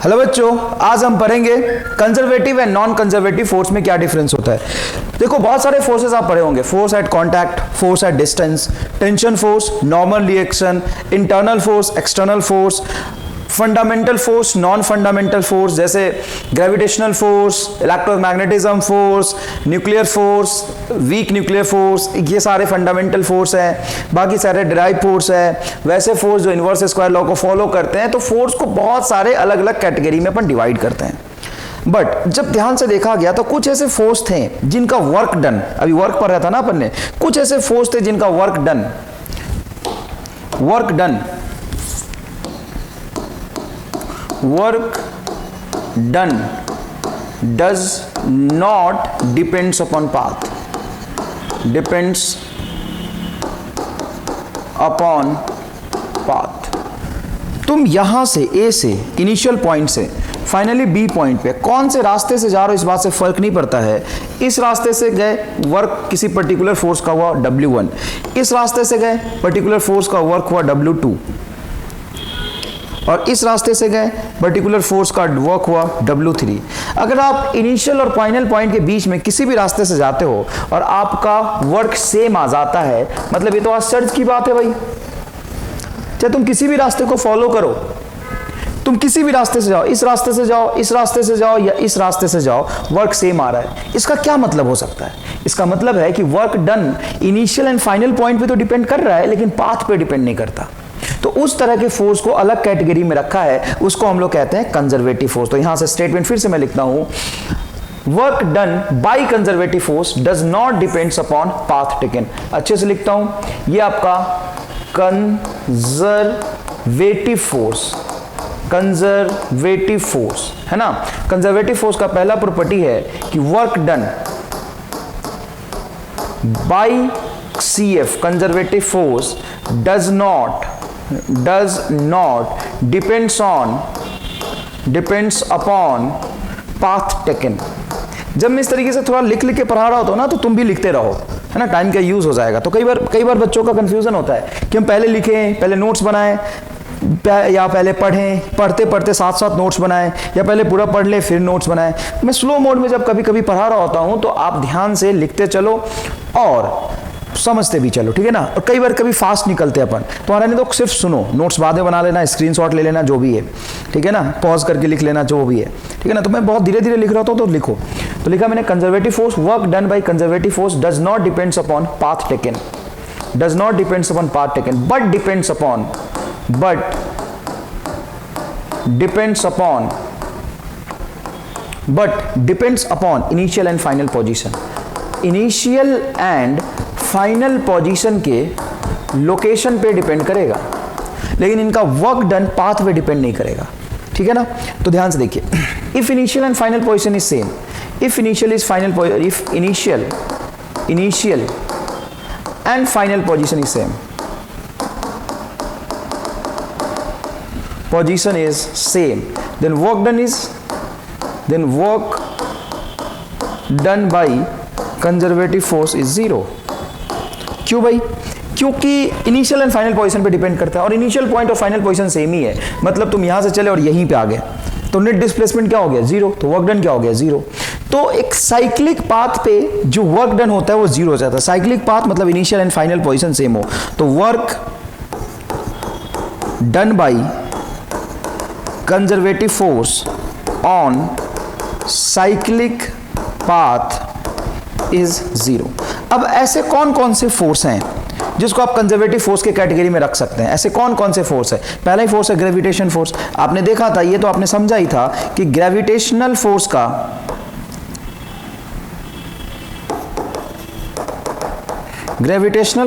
Hello बच्चों, आज हम पढ़ेंगे conservative and non conservative force में क्या डिफरेंस होता है। देखो, बहुत सारे फोर्सेस आप पढ़े होंगे। Force at contact, force at distance, tension force, normal reaction, internal force, external force, fundamental force, non fundamental force जैसे gravitational force, electromagnetism force, nuclear force, weak nuclear force, ये सारे फंडामेंटल फोर्स हैं। बाकी सारे derive force है, वैसे force जो inverse square law को फॉलो करते हैं। तो फोर्स को बहुत सारे अलग अलग कैटेगरी में अपन डिवाइड करते हैं। बट जब ध्यान से देखा गया तो कुछ ऐसे फोर्स थे जिनका वर्क डन, अभी वर्क पर रहता ना अपन ने, कुछ ऐसे फोर्स थे जिनका work done does not depends upon path, तुम यहां से ए से इनिशियल पॉइंट से फाइनली बी पॉइंट पे कौन से रास्ते से जा रहे हो इस बात से फर्क नहीं पड़ता है। इस रास्ते से गए, वर्क किसी पर्टिकुलर फोर्स का हुआ W1, इस रास्ते से गए, पर्टिकुलर फोर्स का वर्क हुआ W2, और इस रास्ते से गए, पर्टिकुलर फोर्स का वर्क हुआ W3। अगर आप इनिशियल और फाइनल पॉइंट के बीच में किसी भी रास्ते से जाते हो और आपका वर्क सेम आ जाता है, मतलब ये तो आश्चर्य की बात है भाई। चाहे तुम किसी भी रास्ते को फॉलो करो, तुम किसी भी रास्ते से जाओ, इस रास्ते से जाओ, इस रास्ते से जाओ या इस रास्ते से जाओ, वर्क सेम आ रहा है। इसका क्या मतलब हो सकता है? इसका मतलब है कि work done initial and final point पे तो डिपेंड कर रहा है, लेकिन पाथ पे डिपेंड नहीं करता। तो उस तरह के फोर्स को अलग कैटेगरी में रखा है, उसको हम लोग कहते हैं कंजर्वेटिव फोर्स। तो यहां से स्टेटमेंट फिर से मैं लिखता हूं, work done by conservative force does not depends upon path taken. अच्छे से लिखता हूं, ये आपका कंजर्वेटिव फोर्स है ना। कंजर्वेटिव फोर्स का पहला प्रॉपर्टी है कि work done bye CF, conservative force does not depends upon path taken। जब मैं इस तरीके से थोड़ा लिख के पढ़ा रहा होता हूं ना, तो तुम भी लिखते रहो, है ना, टाइम का यूज हो जाएगा। तो कई बार बच्चों का कंफ्यूजन होता है कि हम पहले लिखें, पहले नोट्स बनाएं, या पहले पढ़ते साथ साथ नोट्स बनाएं, या पहले पूरा पढ़ ले फिर नोट्स बनाएं। मैं स्लो मोड में जब कभी कभी पढ़ा रहा होता हूं तो आप ध्यान से लिखते चलो और समझते भी चलो, ठीक है ना। और कई बार कभी फास्ट निकलते अपन, तुम्हारा नहीं तो सिर्फ सुनो, नोट्स बाद में बना लेना, स्क्रीनशॉट ले लेना, जो भी है, ठीक है ना, पॉज करके लिख लेना, जो भी है, ठीक है ना। तो मैं बहुत धीरे धीरे लिख रहा हूं तो लिखो। तो लिखा मैंने, conservative force, work done by conservative force does not depends upon path taken, but depends upon initial and final position. Initial and final position के लोकेशन पे डिपेंड करेगा, लेकिन इनका वर्क डन पाथ पे डिपेंड नहीं करेगा, ठीक है ना। तो ध्यान से देखिए, if initial and final position is same, if initial and final position is same, then work done by conservative force is 0। क्यों भाई? क्योंकि इनिशियल एंड फाइनल पोजीशन पे डिपेंड करता है, और इनिशियल पॉइंट और फाइनल पोजीशन सेम ही है। मतलब तुम यहां से चले और यहीं पे आ गए, तो नेट डिस्प्लेसमेंट क्या हो गया? 0। तो वर्क डन क्या हो गया? 0। तो एक साइक्लिक पाथ पे जो वर्क डन होता है वो 0 हो जाता है। साइक्लिक पाथ मतलब initial and final position same हो, तो work done by conservative force on cyclic path is 0। अब ऐसे कौन कौन से फोर्स हैं जिसको आप कंजर्वेटिव फोर्स के कैटेगरी में रख सकते हैं? ऐसे कौन कौन से फोर्स है? पहला ही फोर्स है ग्रेविटेशन फोर्स। आपने देखा था, ये तो आपने समझा ही था कि ग्रेविटेशनल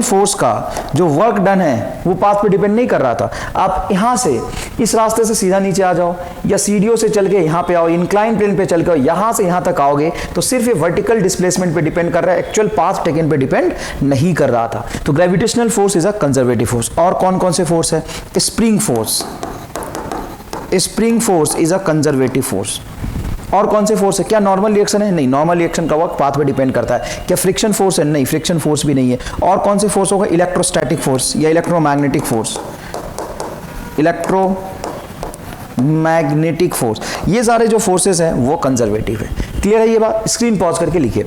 फोर्स का जो वर्क डन है वो पाथ पे डिपेंड नहीं कर रहा था। आप यहां से इस रास्ते से सीधा नीचे आ जाओ, या सीढ़ियों से चल के यहां पे आओ, इंक्लाइन प्लेन पे चल के यहां से यहां तक आओगे, तो सिर्फ ये वर्टिकल डिस्प्लेसमेंट पे डिपेंड कर रहा है, एक्चुअल पाथ टेकन पे डिपेंड नहीं कर रहा था। तो gravitational force is a conservative force. और कौन कौन से फोर्स है? Spring force is a conservative force. और कौन से फोर्स है? क्या नॉर्मल रिएक्शन है? नहीं, नॉर्मल रिएक्शन का वर्क पाथ पे डिपेंड करता है। क्या फ्रिक्शन फोर्स है? नहीं, फ्रिक्शन फोर्स भी नहीं है। और कौन से फोर्स होगा? इलेक्ट्रोस्टैटिक फोर्स या इलेक्ट्रोमैग्नेटिक फोर्स। मैग्नेटिक फोर्स, ये सारे जो फोर्सेस हैं वो कंजर्वेटिव है। क्लियर है ये बात? स्क्रीन पॉज करके लिखिए।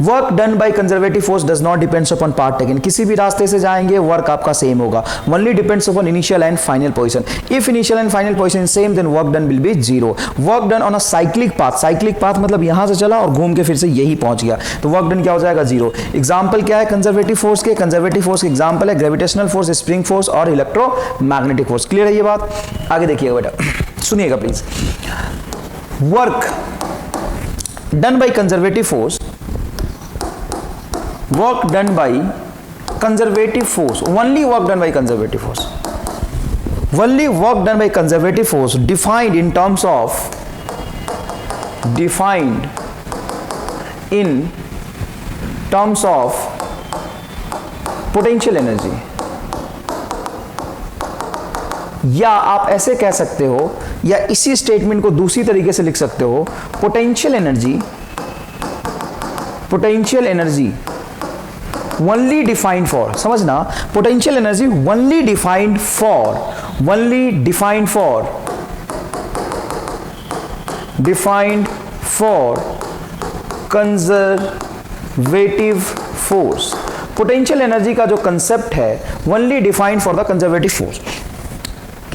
Work done by conservative force does not depends upon part taken, किसी भी रास्ते से जाएंगे वर्क आपका सेम होगा, only depends upon initial and final position. If initial and final position same then work done will be zero. Work done on a cyclic path, cyclic path मतलब यहां से चला और घूम के फिर से यही पहुंच गया, तो वर्क डन क्या हो जाएगा? जीरो। एग्जांपल क्या है कंजर्वेटिव फोर्स के? कंजर्वेटिव फोर्स के एग्जांपल है ग्रेविटेशनल फोर्स, स्प्रिंग फोर्स और इलेक्ट्रोमैग्नेटिक फोर्स। क्लियर है ये बात? आगे देखिएगा बेटा, सुनिएगा please. Work done by conservative force, work done by conservative force, only work done by conservative force, only work done by conservative force defined in terms of, defined in terms of potential energy, या आप ऐसे कह सकते हो या इसी statement को दूसरी तरीके से लिख सकते हो, potential energy, potential energy only defined for, समझना, potential energy only defined for, only defined for, defined for conservative force। Potential energy का जो कंसेप्ट है only defined for the conservative force।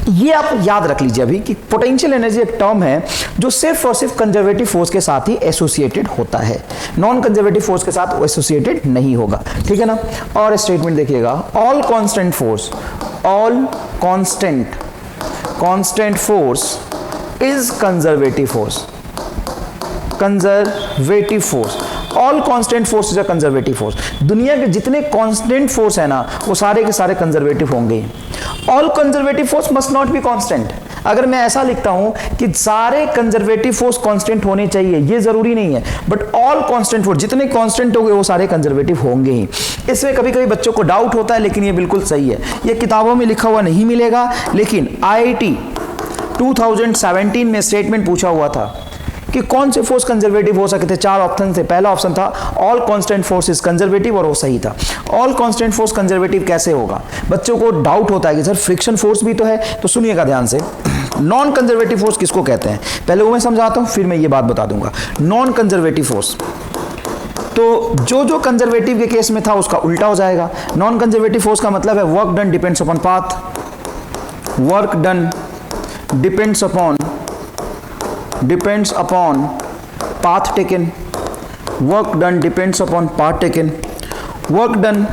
ये आप याद रख लीजिए अभी कि पोटेंशियल एनर्जी एक टर्म है जो सिर्फ और सिर्फ कंजर्वेटिव फोर्स के साथ ही एसोसिएटेड होता है, नॉन कंजर्वेटिव फोर्स के साथ एसोसिएटेड नहीं होगा। ठीक है ना? और स्टेटमेंट देखिएगा, all constant force, all constant force is conservative force, conservative force, all constant force is a conservative force. दुनिया के जितने कांस्टेंट फोर्स है ना वो सारे के सारे कंजर्वेटिव होंगे। All conservative force must not be constant. अगर मैं ऐसा लिखता हूं कि सारे कंजर्वेटिव फोर्स कांस्टेंट होने चाहिए, ये जरूरी नहीं है, बट ऑल कांस्टेंट फोर्स, जितने कांस्टेंट होंगे वो सारे कंजर्वेटिव होंगे ही। इसमें कभी कभी बच्चों को डाउट होता है, लेकिन ये बिल्कुल सही है। ये किताबों में लिखा हुआ नहीं मिलेगा, लेकिन IIT 2017 में स्टेटमेंट पूछा हुआ था कि कौन से फोर्स कंजर्वेटिव हो सकते थे। 4 ऑप्शन थे। पहला ऑप्शन था all constant force is conservative, और वो सही था। ऑल कांस्टेंट फोर्स कंजर्वेटिव कैसे होगा? बच्चों को डाउट होता है कि सर फ्रिक्शन फोर्स भी तो है, तो सुनिएगा ध्यान से। नॉन कंजर्वेटिव फोर्स किसको कहते हैं पहले वो मैं समझाता हूं, फिर मैं ये बात बता दूंगा। नॉन कंजर्वेटिव फोर्स, तो जो कंजर्वेटिव के केस में था उसका उल्टा हो जाएगा। नॉन कंजर्वेटिव फोर्स का मतलब है work done depends upon path, work done depends upon path taken, work done depends upon path taken, work done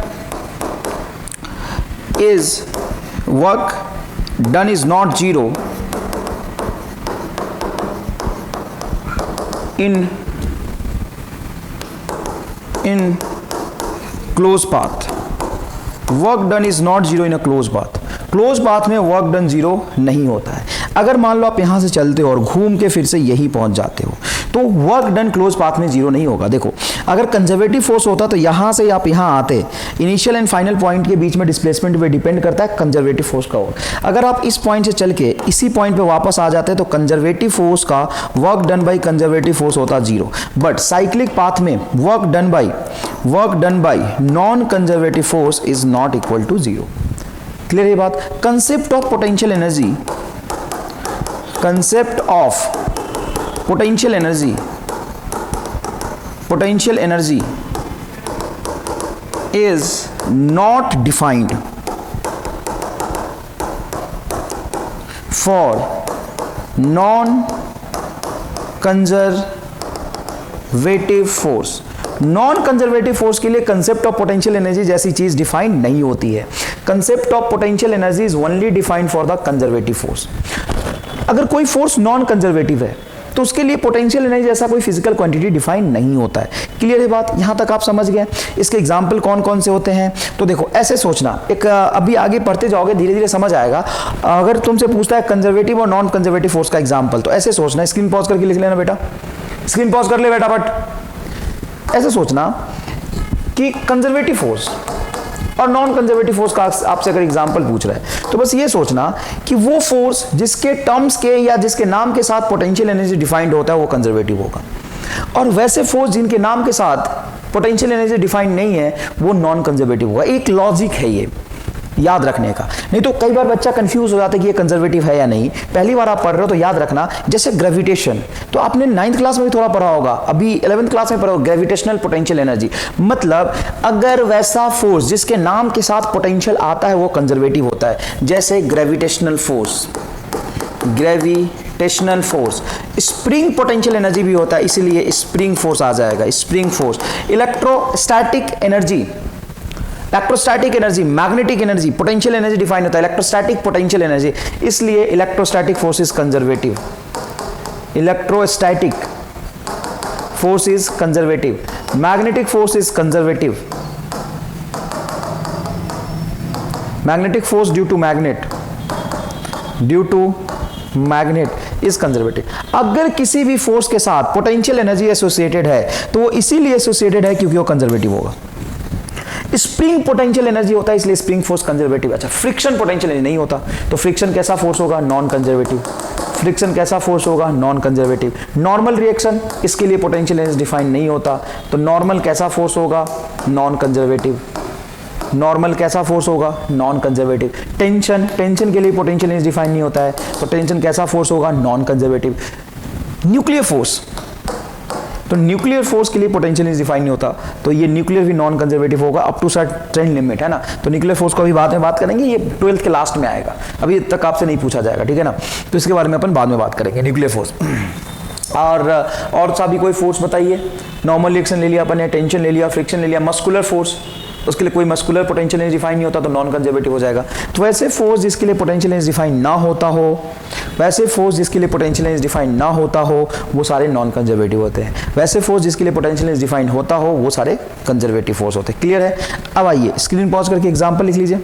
is not zero in closed path, work done is not zero in a closed path। Close path में work done zero नहीं होता है। अगर मान लो आप यहां से चलते हो और घूम के फिर से यही पहुंच जाते हो, तो वर्क डन क्लोज पाथ में जीरो नहीं होगा। देखो, अगर कंजर्वेटिव फोर्स होता तो यहां से आप यहां आते, इनिशियल एंड फाइनल पॉइंट के बीच में डिस्प्लेसमेंट पे डिपेंड करता है कंजर्वेटिव फोर्स का। अगर आप इस पॉइंट से चल के इसी पॉइंट पे वापस आ जाते तो कंजर्वेटिव फोर्स का work done by conservative force होता जीरो। बट साइक्लिक पाथ में work done by non conservative force is not equal to zero. Clear है बात? Concept of potential energy, concept of potential energy is not defined for non-conservative force। Non conservative force के लिए concept of potential energy जैसी चीज defined नहीं होती है। Concept of potential energy is only defined for the conservative force. अगर कोई force non conservative है तो उसके लिए पोटेंशियल एनर्जी जैसा कोई फिजिकल क्वांटिटी डिफाइन नहीं होता है। क्लियर है बात? यहां तक आप समझ गए? इसके एग्जाम्पल कौन कौन से होते हैं? तो देखो, ऐसे सोचना, एक अभी आगे पढ़ते जाओगे धीरे धीरे समझ आएगा। अगर तुमसे पूछता है कंजर्वेटिव और नॉन कंजर्वेटिव फोर्स का एग्जाम्पल, तो ऐसे सोचना, स्क्रीन पॉज करके लिख लेना बेटा, स्क्रीन पॉज कर ले बेटा। बट ऐसे सोचना कि कंजर्वेटिव फोर्स और नॉन कंजर्वेटिव फोर्स का आपसे अगर एग्जांपल पूछ रहा है तो बस ये सोचना कि वो फोर्स जिसके टर्म्स के या जिसके नाम के साथ पोटेंशियल एनर्जी डिफाइंड होता है वो कंजर्वेटिव होगा, और वैसे फोर्स जिनके नाम के साथ पोटेंशियल एनर्जी डिफाइंड नहीं है वो नॉन कंजर्वेटिव होगा। एक लॉजिक है ये। याद रखने का। नहीं तो कई बार बच्चा कंफ्यूज हो जाता है कि ये कंजर्वेटिव है या नहीं। पहली बार आप पढ़ रहे हो तो याद रखना, जैसे ग्रेविटेशन तो आपने 9th क्लास में भी थोड़ा पढ़ा होगा, अभी 11th क्लास में पढ़ा होगा, ग्रेविटेशनल पोटेंशियल एनर्जी। मतलब अगर वैसा फोर्स जिसके नाम के साथ पोटेंशियल आता है वो कंजर्वेटिव होता है। जैसे gravitational force, gravitational force, spring potential energy भी होता है, इसीलिए स्प्रिंग फोर्स आ जाएगा, spring force. Electrostatic energy, electrostatic energy, magnetic energy, potential energy define होता है, इलेक्ट्रोस्टैटिक पोटेंशियल एनर्जी, इसलिए electrostatic force is conservative. Electrostatic force is conservative, magnetic force is conservative, magnetic force due to magnet, due to magnet is conservative. अगर किसी भी force के साथ potential energy associated है तो वो इसीलिए एसोसिएटेड है क्योंकि वो कंजर्वेटिव होगा। स्प्रिंग पोटेंशियल एनर्जी होता है इसलिए स्प्रिंग फोर्स कंजर्वेटिव। अच्छा, फ्रिक्शन पोटेंशियल एनर्जी नहीं होता तो फ्रिक्शन कैसा फोर्स होगा? Non conservative. फ्रिक्शन कैसा फोर्स होगा? Non conservative. नॉर्मल रिएक्शन, इसके लिए पोटेंशियल एनर्जी डिफाइन नहीं होता तो नॉर्मल कैसा फोर्स होगा? Non conservative. नॉर्मल कैसा फोर्स होगा? Non conservative. टेंशन, टेंशन के लिए पोटेंशियल एनर्जी डिफाइन नहीं होता है तो टेंशन कैसा फोर्स होगा? Non conservative. न्यूक्लियर फोर्स, तो न्यूक्लियर फोर्स के लिए पोटेंशियल एनर्जी डिफाइन नहीं होता तो ये न्यूक्लियर भी नॉन कंजर्वेटिव होगा अप टू सर्टेन लिमिट, है ना। तो न्यूक्लियर फोर्स को अभी बाद में बात करेंगे, ये 12th के लास्ट में आएगा, अभी तक आपसे नहीं पूछा जाएगा, ठीक है ना। तो इसके बारे में अपन बाद में बात करेंगे, न्यूक्लियर फोर्स। और सा भी कोई फोर्स बताइए। नॉर्मल रिएक्शन ले लिया अपन ने, टेंशन ले लिया, फ्रिक्शन ले लिया। मस्कुलर फोर्स, उसके लिए कोई मस्कुलर पोटेंशियल एनर्जी डिफाइन नहीं होता तो नॉन कंजर्वेटिव हो जाएगा। तो वैसे फोर्स जिसके लिए पोटेंशियल एनर्जी डिफाइन ना होता हो, वैसे फोर्स जिसके लिए पोटेंशियल एनर्जी डिफाइन ना होता हो वो सारे नॉन कंजर्वेटिव होते हैं। वैसे फोर्स जिसके लिए पोटेंशियल एनर्जी डिफाइन होता हो वो सारे कंजर्वेटिव फोर्स होते हैं। क्लियर है? अब आइए स्क्रीन पॉज करके एग्जाम्पल लिख लीजिए,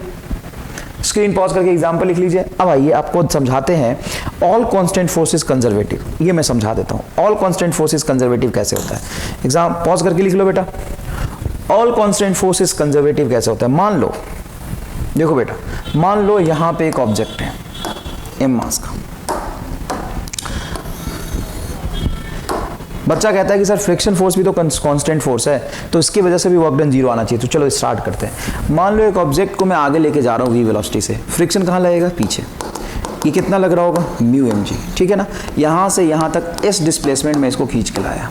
स्क्रीन पॉज करके एग्जाम्पल लिख लीजिए। अब आइए आपको समझाते हैं ऑल कांस्टेंट फोर्सेस कंजर्वेटिव, ये मैं समझा देता हूँ। ऑल कांस्टेंट फोर्सेस कंजर्वेटिव कैसे होता है, एग्जाम पॉज करके लिख लो बेटा। ऑल कांस्टेंट फोर्सेस कंजर्वेटिव कैसे होता है? मान लो, देखो बेटा, मान लो यहां पे एक ऑब्जेक्ट है m मास का। बच्चा कहता है कि सर फ्रिक्शन फोर्स भी तो कांस्टेंट फोर्स है तो इसकी वजह से भी वर्क डन 0 आना चाहिए। तो चलो स्टार्ट करते हैं। मान लो एक ऑब्जेक्ट को मैं आगे लेके जा रहा हूँ v वेलोसिटी से, फ्रिक्शन कहाँ लगेगा? पीछे। ये कितना लग रहा होगा? म्यू mg, ठीक है ना। यहाँ से यहाँ तक इस डिस्प्लेसमेंट में इसको खींच के लाया,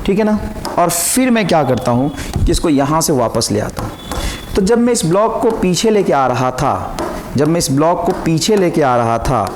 ठीक है ना। और फिर मैं क्या करता हूँ कि इसको यहाँ से वापस ले आता हूँ। तो जब मैं इस ब्लॉक को पीछे लेके आ रहा था, जब मैं इस ब्लॉक को पीछे लेके आ रहा था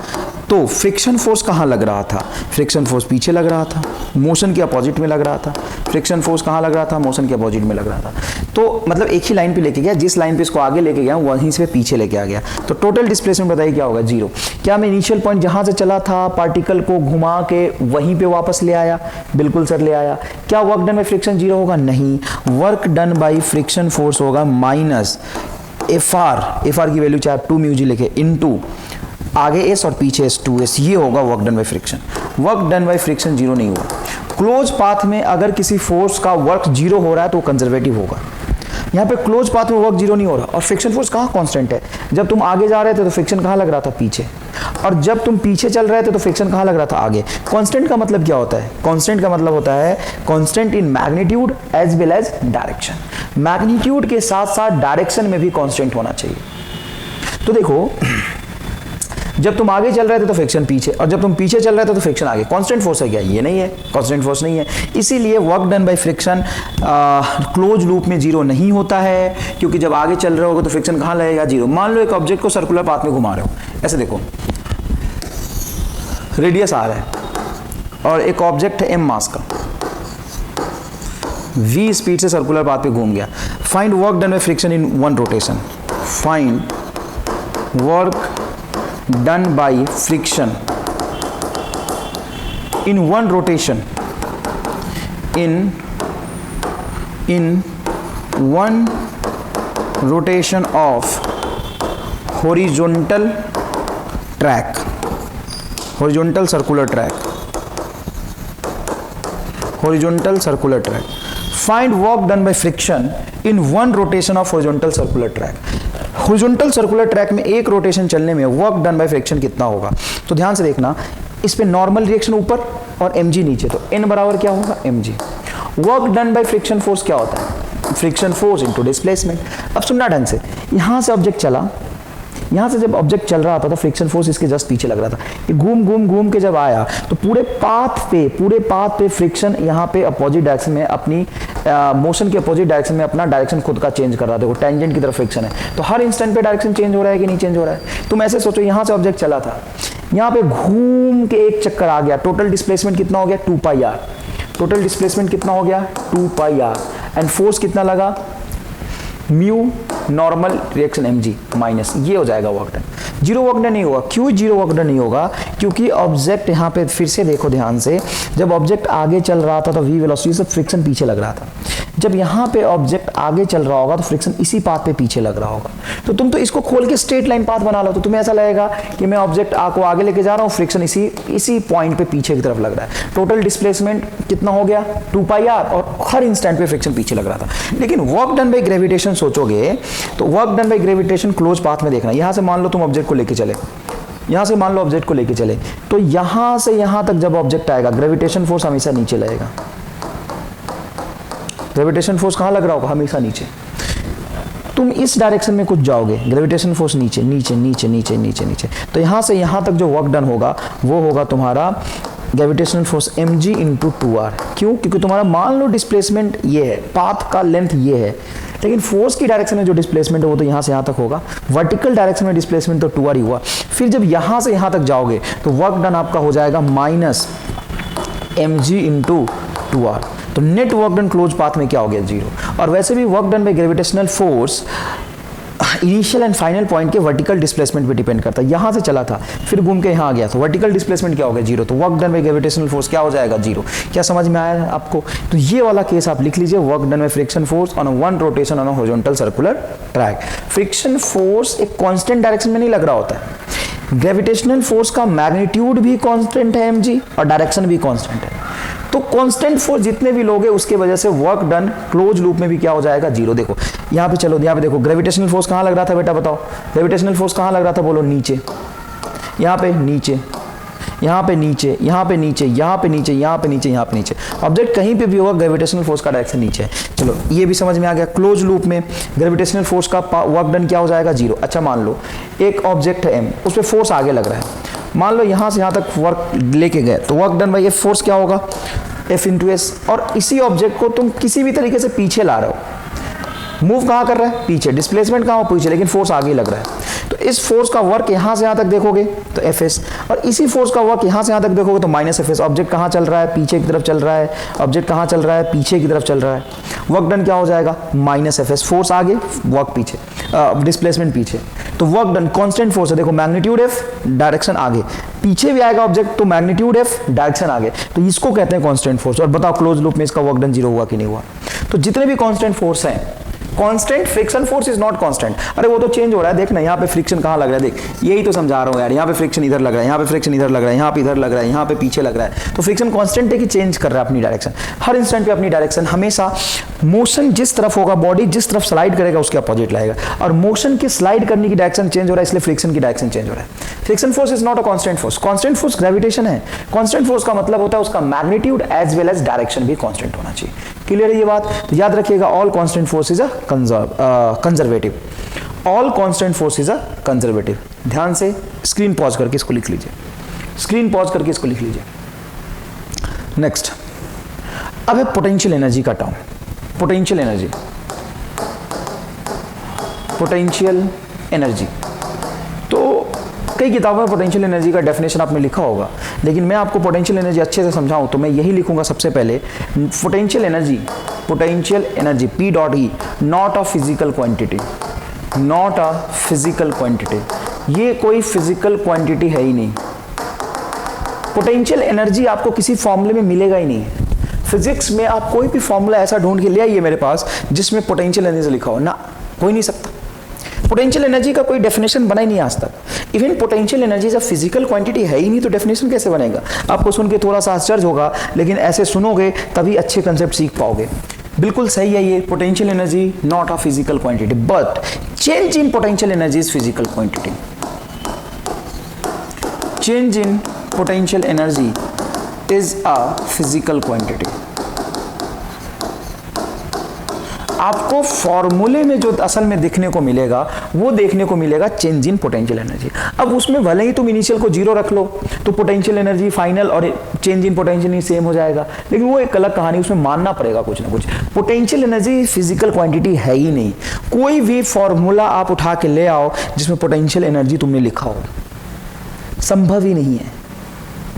तो फ्रिक्शन फोर्स कहाँ लग रहा था? फ्रिक्शन फोर्स पीछे लग रहा था, मोशन के अपोजिट में लग रहा था। फ्रिक्शन फोर्स कहाँ लग रहा था? मोशन के अपोजिट में लग रहा था। तो मतलब एक ही लाइन पे लेके गया, जिस लाइन पे इसको आगे लेके गया वहीं से पीछे लेके आ गया। तो टोटल डिस्प्लेसमेंट बताइए क्या होगा? 0। क्या मैं इनिशियल पॉइंट जहाँ से चला था पार्टिकल को घुमा के वहीं पे वापस ले आया? बिल्कुल सर ले आया। क्या वर्क डन बाई फ्रिक्शन 0 होगा? नहीं, work done by friction force होगा माइनस एफ आर की वैल्यू चाहे आप 2 म्यू जी लिखे इनटू आगे एस और पीछे एस 2s, ये होगा work done by friction. Work done by friction 0 नहीं होगा। क्लोज पाथ में अगर किसी फोर्स का वर्क 0 हो रहा है तो वो कंजर्वेटिव होगा। यहाँ पे क्लोज पाथ में वर्क 0 नहीं हो रहा। और फ्रिक्शन फोर्स कहाँ कांस्टेंट है? जब तुम आगे जा रहे थे तो फ्रिक्शन कहाँ लग रहा था? पीछे। और जब तुम पीछे चल रहे थे तो फ्रिक्शन कहाँ लग रहा था? आगे। कांस्टेंट का मतलब क्या होता है? कांस्टेंट का मतलब होता है constant in magnitude as well as direction. Magnitude के साथ साथ डायरेक्शन में भी कांस्टेंट होना चाहिए। तो देखो, जब तुम आगे चल रहे थे तो फ्रिक्शन पीछे, और जब तुम पीछे चल रहे थे तो फ्रिक्शन आगे। कांस्टेंट फोर्स है क्या? ये नहीं है, कांस्टेंट फोर्स नहीं है। इसीलिए work done by friction close loop में 0 नहीं होता है, क्योंकि जब आगे चल रहे होगे तो फ्रिक्शन कहाँ लगेगा? 0। मान लो एक ऑब्जेक्ट को सर्कुलर पाथ में घुमा रहे हो, ऐसे देखो, रेडियस आ रहा है और एक ऑब्जेक्ट है m मास का, v स्पीड से सर्कुलर पाथ पे घूम गया। Find work done by friction in 1 rotation. Find work done by friction in 1 rotation, in 1 rotation of horizontal track, horizontal circular track, horizontal circular track. Find work done by friction in 1 rotation of horizontal circular track. Horizontal circular track में एक rotation चलने में work done by friction कितना होगा? तो ध्यान से देखना, इस पे नॉर्मल रिएक्शन ऊपर और mg नीचे, तो n बराबर क्या होगा? mg। Work done by friction force क्या होता है? Friction force into displacement. अब सुनना ढंग से, यहां से ऑब्जेक्ट चला, यहाँ से जब ऑब्जेक्ट चल रहा था तो फ्रिक्शन फोर्स इसके जस्ट पीछे लग रहा था, ये घूम घूम घूम के जब आया तो पूरे पाथ पे फ्रिक्शन यहाँ पे अपोजिट डायरेक्शन में अपनी मोशन के अपोजिट डायरेक्शन में अपना डायरेक्शन खुद का चेंज कर रहा है। देखो टेंजेंट की तरफ फ्रिक्शन है तो हर इंस्टेंट पे डायरेक्शन चेंज हो रहा है कि नहीं चेंज हो रहा है। तुम ऐसे सोचो, यहाँ से ऑब्जेक्ट चला था, यहाँ पे घूम के एक चक्कर आ गया, टोटल डिस्प्लेसमेंट कितना हो गया 2πr, टोटल डिस्प्लेसमेंट कितना हो गया 2πr, एंड फोर्स कितना लगा mu normal reaction mg minus, ये हो जाएगा work done. Zero work done नहीं होगा। क्यों जीरो वर्क डन नहीं होगा? क्योंकि ऑब्जेक्ट यहाँ पे फिर से देखो ध्यान से, जब ऑब्जेक्ट आगे चल रहा था तो v वेलोसिटी से फ्रिक्शन पीछे लग रहा था, जब यहाँ पे ऑब्जेक्ट आगे चल रहा होगा तो फ्रिक्शन इसी पाथ पे पीछे लग रहा होगा। तो तुम तो इसको खोल के स्ट्रेट लाइन पाथ बना लो तो तुम्हें ऐसा लगेगा कि मैं ऑब्जेक्ट को आगे लेके जा रहा हूँ, फ्रिक्शन इसी पॉइंट पे पीछे की तरफ लग रहा है। टोटल डिस्प्लेसमेंट कितना हो गया 2πr, और हर इंस्टेंट पे फ्रिक्शन पीछे लग रहा था। लेकिन वर्क डन बाय ग्रेविटेशन सोचोगे तो work done by gravitation close path में देखना, यहाँ से मान लो तुम ऑब्जेक्ट को लेके चले, यहाँ से मान लो ऑब्जेक्ट को लेके चले, तो यहाँ से यहाँ तक जब ऑब्जेक्ट आएगा ग्रेविटेशन फोर्स हमेशा नीचे लगेगा। ग्रेविटेशन फोर्स कहाँ लग रहा होगा? हमेशा नीचे। तुम इस डायरेक्शन में कुछ जाओगे, ग्रेविटेशन फोर्स नीचे नीचे नीचे नीचे नीचे नीचे, तो यहाँ से यहाँ तक जो वर्क डन होगा वो होगा तुम्हारा gravitational force mg into 2r। क्यों? क्योंकि तुम्हारा मान लो डिस्प्लेसमेंट ये है, पाथ का लेंथ ये है, लेकिन फोर्स की डायरेक्शन में जो डिस्प्लेसमेंट है वो तो यहाँ से यहाँ तक होगा, वर्टिकल डायरेक्शन में डिस्प्लेसमेंट तो 2r ही हुआ। फिर जब यहाँ से यहाँ तक जाओगे तो वर्क डन आपका हो जाएगा माइनस mg इंटू 2r। तो net work done close path में क्या हो गया? जीरो। और वैसे भी work done by gravitational force initial and final point के वर्टिकल डिस्प्लेसमेंट पे डिपेंड करता है। यहाँ से चला था फिर घूम के यहाँ आ गया तो वर्टिकल डिस्प्लेसमेंट क्या हो गया? जीरो। तो work done by gravitational force क्या हो जाएगा? जीरो। क्या समझ में आया आपको? तो ये वाला केस आप लिख लीजिए, work done by friction force on one rotation on a horizontal circular track. Friction force एक कांस्टेंट डायरेक्शन में नहीं लग रहा होता है। ग्रेविटेशनल फोर्स का मैग्नीट्यूड भी कांस्टेंट है mg और डायरेक्शन भी कांस्टेंट है। तो कांस्टेंट फोर्स जितने भी लोगे उसके वजह से वर्क डन क्लोज लूप में भी क्या हो जाएगा? जीरो। देखो यहाँ पे चलो, यहाँ पे देखो ग्रेविटेशनल फोर्स कहाँ लग रहा था बेटा? बताओ ग्रेविटेशनल फोर्स कहाँ लग रहा था? बोलो नीचे, यहाँ पे नीचे, यहाँ पे नीचे, यहाँ पे नीचे, यहाँ पे नीचे, यहाँ पे नीचे, यहाँ पे नीचे। ऑब्जेक्ट कहीं पे भी होगा ग्रेविटेशनल फोर्स का डायरेक्शन नीचे है। चलो ये भी समझ में आ गया। क्लोज लूप में ग्रेविटेशनल फोर्स का वर्क डन क्या हो जाएगा? जीरो। अच्छा मान लो एक ऑब्जेक्ट है m, उस पर फोर्स आगे लग रहा है, मान लो यहाँ से यहाँ तक वर्क लेके गए तो वर्क डन बाय फोर्स क्या होगा? F into S. और इसी ऑब्जेक्ट को तुम किसी भी तरीके से पीछे ला रहे हो, मूव कहाँ कर रहा है? पीछे। डिस्प्लेसमेंट कहाँ हो? पीछे, लेकिन फोर्स आगे लग रहा है। तो इस फोर्स का वर्क यहाँ से यहाँ तक देखोगे तो Fs, और इसी फोर्स का वर्क यहाँ से यहाँ तक देखोगे तो माइनस Fs। ऑब्जेक्ट कहाँ चल रहा है? पीछे की तरफ चल रहा है। ऑब्जेक्ट कहाँ चल रहा है? पीछे की तरफ चल रहा है। वर्क डन क्या हो जाएगा? Minus Fs। फोर्स आगे, वर्क पीछे, डिस्प्लेसमेंट पीछे। तो वर्क डन कांस्टेंट फोर्स है, देखो मैग्नीट्यूड F, डायरेक्शन आगे, पीछे भी आएगा ऑब्जेक्ट तो मैग्नीट्यूड F, डायरेक्शन आगे, तो इसको कहते हैं कांस्टेंट फोर्स। और बताओ क्लोज लूप में इसका वर्क डन जीरो हुआ कि नहीं हुआ? तो जितने भी कांस्टेंट फोर्स हैं, constant friction force is not constant. अरे वो तो चेंज हो रहा है, देख ना यहाँ पे फ्रिक्शन कहाँ लग रहा है, देख यही तो समझा रहा हूँ यार। यहाँ पे फ्रिक्शन इधर लग रहा है, यहाँ पे फ्रिक्शन इधर लग रहा है, यहाँ पे इधर लग रहा है, यहाँ पे पीछे लग रहा है। तो फ्रिक्शन कांस्टेंट है कि चेंज कर रहा है अपनी डायरेक्शन, हर इंस्टेंट पे अपनी डायरेक्शन। हमेशा मोशन जिस तरफ होगा, बॉडी जिस तरफ स्लाइड करेगा उसके अपोजिट लाएगा, और मोशन की स्लाइड करने की डायरेक्शन चेंज हो रहा है, इसलिए फ्रिक्शन की डायरेक्शन चेंज हो रहा है। Friction force is not a constant force. Constant force gravitation है। कांस्टेंट फोर्स का मतलब होता है उसका magnitude as well as direction भी कांस्टेंट होना चाहिए। क्लियर है ये बात? तो याद रखिएगा, all constant force is a conservative. All constant force is a conservative. ध्यान से स्क्रीन पॉज करके इसको लिख लीजिए, स्क्रीन पॉज करके इसको लिख लीजिए। नेक्स्ट, अब है पोटेंशियल एनर्जी का term. Potential energy, potential energy. तो कई किताबों में पोटेंशियल एनर्जी का डेफिनेशन आपने लिखा होगा, लेकिन मैं आपको पोटेंशियल एनर्जी अच्छे से समझाऊं तो मैं यही लिखूंगा सबसे पहले। Potential energy P dot E, not a physical quantity, not a physical quantity. ये कोई फिजिकल क्वांटिटी है ही नहीं। पोटेंशियल एनर्जी आपको किसी फॉर्मूले में मिलेगा ही नहीं। फिजिक्स में आप कोई भी फॉर्मूला ऐसा ढूंढ के ले आइए मेरे पास जिसमें पोटेंशियल एनर्जी लिखा हो ना, कोई नहीं सकता। पोटेंशियल एनर्जी का कोई डेफिनेशन बना ही नहीं आज तक। इवन पोटेंशियल एनर्जी जब फिजिकल क्वांटिटी है ही नहीं तो डेफिनेशन कैसे बनेगा? आपको सुन के थोड़ा सा आश्चर्य होगा, लेकिन ऐसे सुनोगे तभी अच्छे कंसेप्ट सीख पाओगे। बिल्कुल सही है ये, potential energy not a physical quantity, but change in potential energy is physical quantity. Change in potential energy is a physical quantity. आपको फॉर्मूले में जो असल में देखने को मिलेगा वो देखने को मिलेगा चेंज इन पोटेंशियल एनर्जी। अब उसमें भले ही तुम इनिशियल को 0 रख लो तो पोटेंशियल एनर्जी फाइनल और चेंज इन पोटेंशियल सेम हो जाएगा, लेकिन वो एक अलग कहानी, उसमें मानना पड़ेगा कुछ ना कुछ। पोटेंशियल एनर्जी फिजिकल क्वांटिटी है ही नहीं। कोई भी फॉर्मूला आप उठा के ले आओ जिसमें पोटेंशियल एनर्जी तुमने लिखा हो, संभव ही नहीं है।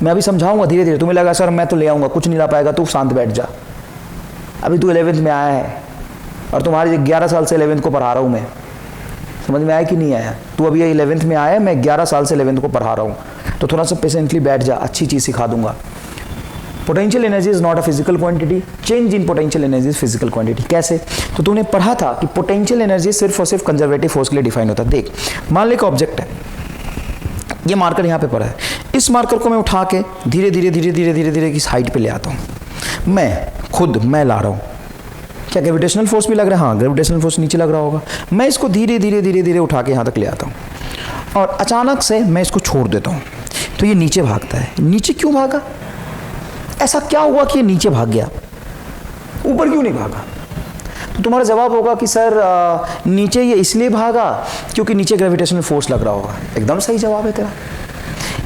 मैं अभी समझाऊंगा धीरे धीरे, तुम्हें लगा सर मैं तो ले आऊंगा, कुछ नहीं ला पाएगा, तू शांत बैठ जा। अभी तू 11th में आया है और तुम्हारे 11 साल से 11th को पढ़ा रहा हूं मैं, समझ में आया कि नहीं आया? तू अभी 11th में आया है, मैं 11 साल से 11th को पढ़ा रहा हूं, तो थोड़ा सा पेशेंटली बैठ जा, अच्छी चीज सिखा दूंगा। Potential energy is not a physical quantity, change in potential energy is physical quantity. कैसे? तो तुमने पढ़ा था कि पोटेंशियल एनर्जी सिर्फ और सिर्फ कंजर्वेटिव फोर्स के लिए डिफाइन होता है। देख, मान ले एक ऑब्जेक्ट है, ये मार्कर यहाँ पे पड़ा है, इस मार्कर को मैं उठा के धीरे धीरे धीरे धीरे धीरे धीरे किस हाइट पे ले आता हूँ, मैं ला रहा हूँ। क्या ग्रेविटेशनल फोर्स भी लग रहा है? हाँ, ग्रेविटेशनल फोर्स नीचे लग रहा होगा। मैं इसको धीरे धीरे धीरे धीरे उठा के यहाँ तक ले आता हूँ और अचानक से मैं इसको छोड़ देता हूँ, तो ये नीचे भागता है। नीचे क्यों भागा? ऐसा क्या हुआ कि ये नीचे भाग गया, ऊपर क्यों नहीं भागा? तो तुम्हारा जवाब होगा कि सर नीचे ये इसलिए भागा क्योंकि नीचे ग्रेविटेशनल फोर्स लग रहा होगा। एकदम सही जवाब है तेरा,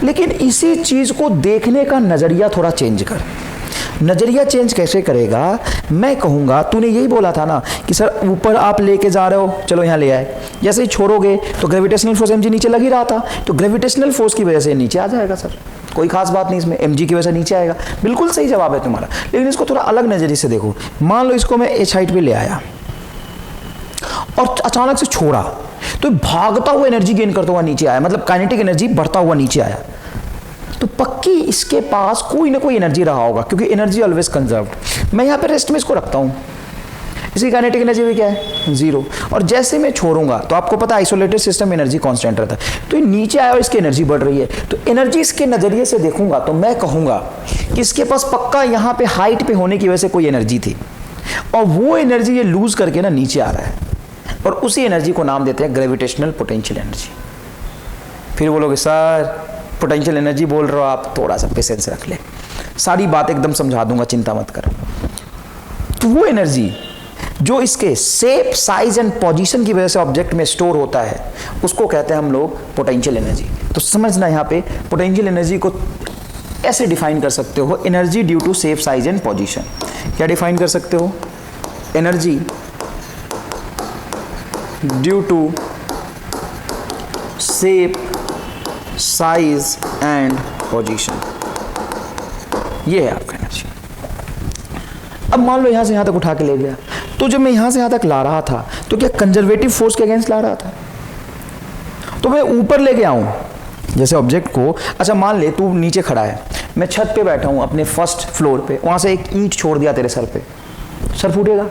लेकिन इसी चीज को देखने का नजरिया थोड़ा चेंज कर। नजरिया चेंज कैसे करेगा? मैं कहूंगा, तूने यही बोला था ना कि सर ऊपर आप लेके जा रहे हो, चलो यहाँ ले आए, जैसे ही छोड़ोगे तो ग्रेविटेशनल फोर्स mg नीचे लग ही रहा था, तो ग्रेविटेशनल फोर्स की वजह से नीचे आ जाएगा। सर कोई खास बात नहीं इसमें, mg की वजह से नीचे आएगा। बिल्कुल सही जवाब है तुम्हारा, लेकिन इसको थोड़ा अलग नजरिए से देखो। मान लो इसको मैं h हाइट पे ले आया और अचानक से छोड़ा, तो भागता हुआ एनर्जी गेन करता हुआ नीचे आया, मतलब काइनेटिक एनर्जी बढ़ता हुआ नीचे आया, तो पक्की इसके पास कोई ना कोई एनर्जी रहा होगा, क्योंकि एनर्जी ऑलवेज कंजर्व्ड। मैं यहाँ पे रेस्ट में इसको रखता हूँ, इसकी काइनेटिक एनर्जी भी क्या है? 0। और जैसे मैं छोड़ूंगा तो आपको पता है आइसोलेटेड सिस्टम एनर्जी कांस्टेंट रहता है, तो ये नीचे आया और इसकी एनर्जी बढ़ रही है, तो एनर्जी इसके नजरिए से देखूंगा तो मैं कहूंगा कि इसके पास पक्का यहाँ पे हाइट पे होने की वजह से कोई एनर्जी थी, और वो एनर्जी ये लूज करके ना नीचे आ रहा है, और उसी एनर्जी को नाम देते हैं ग्रेविटेशनल पोटेंशियल एनर्जी। फिर बोलोगे सर पोटेंशियल एनर्जी बोल रहे हो आप, थोड़ा सा पेशेंस रख ले, सारी बात एकदम समझा दूंगा, चिंता मत कर। तो वो एनर्जी जो इसके शेप, साइज एंड पोजीशन की वजह से ऑब्जेक्ट में स्टोर होता है, उसको कहते हैं हम लोग पोटेंशियल एनर्जी। तो समझना यहाँ पे पोटेंशियल एनर्जी को ऐसे डिफाइन कर सकते हो, energy due to shape, size and position. क्या डिफाइन कर सकते हो? Energy due to shape, size and position, ये है आपका एनर्जी। अब मान लो यहां से यहां तक उठा के ले गया, तो जब मैं यहां से यहां तक ला रहा था तो क्या कंजर्वेटिव फोर्स के अगेंस्ट ला रहा था? तो मैं ऊपर लेके आऊं जैसे ऑब्जेक्ट को, अच्छा मान ले तू नीचे खड़ा है, मैं छत पे बैठा हूं अपने फर्स्ट फ्लोर पे, वहां से एक ईंट छोड़ दिया तेरे सर पे, सर फूटेगा?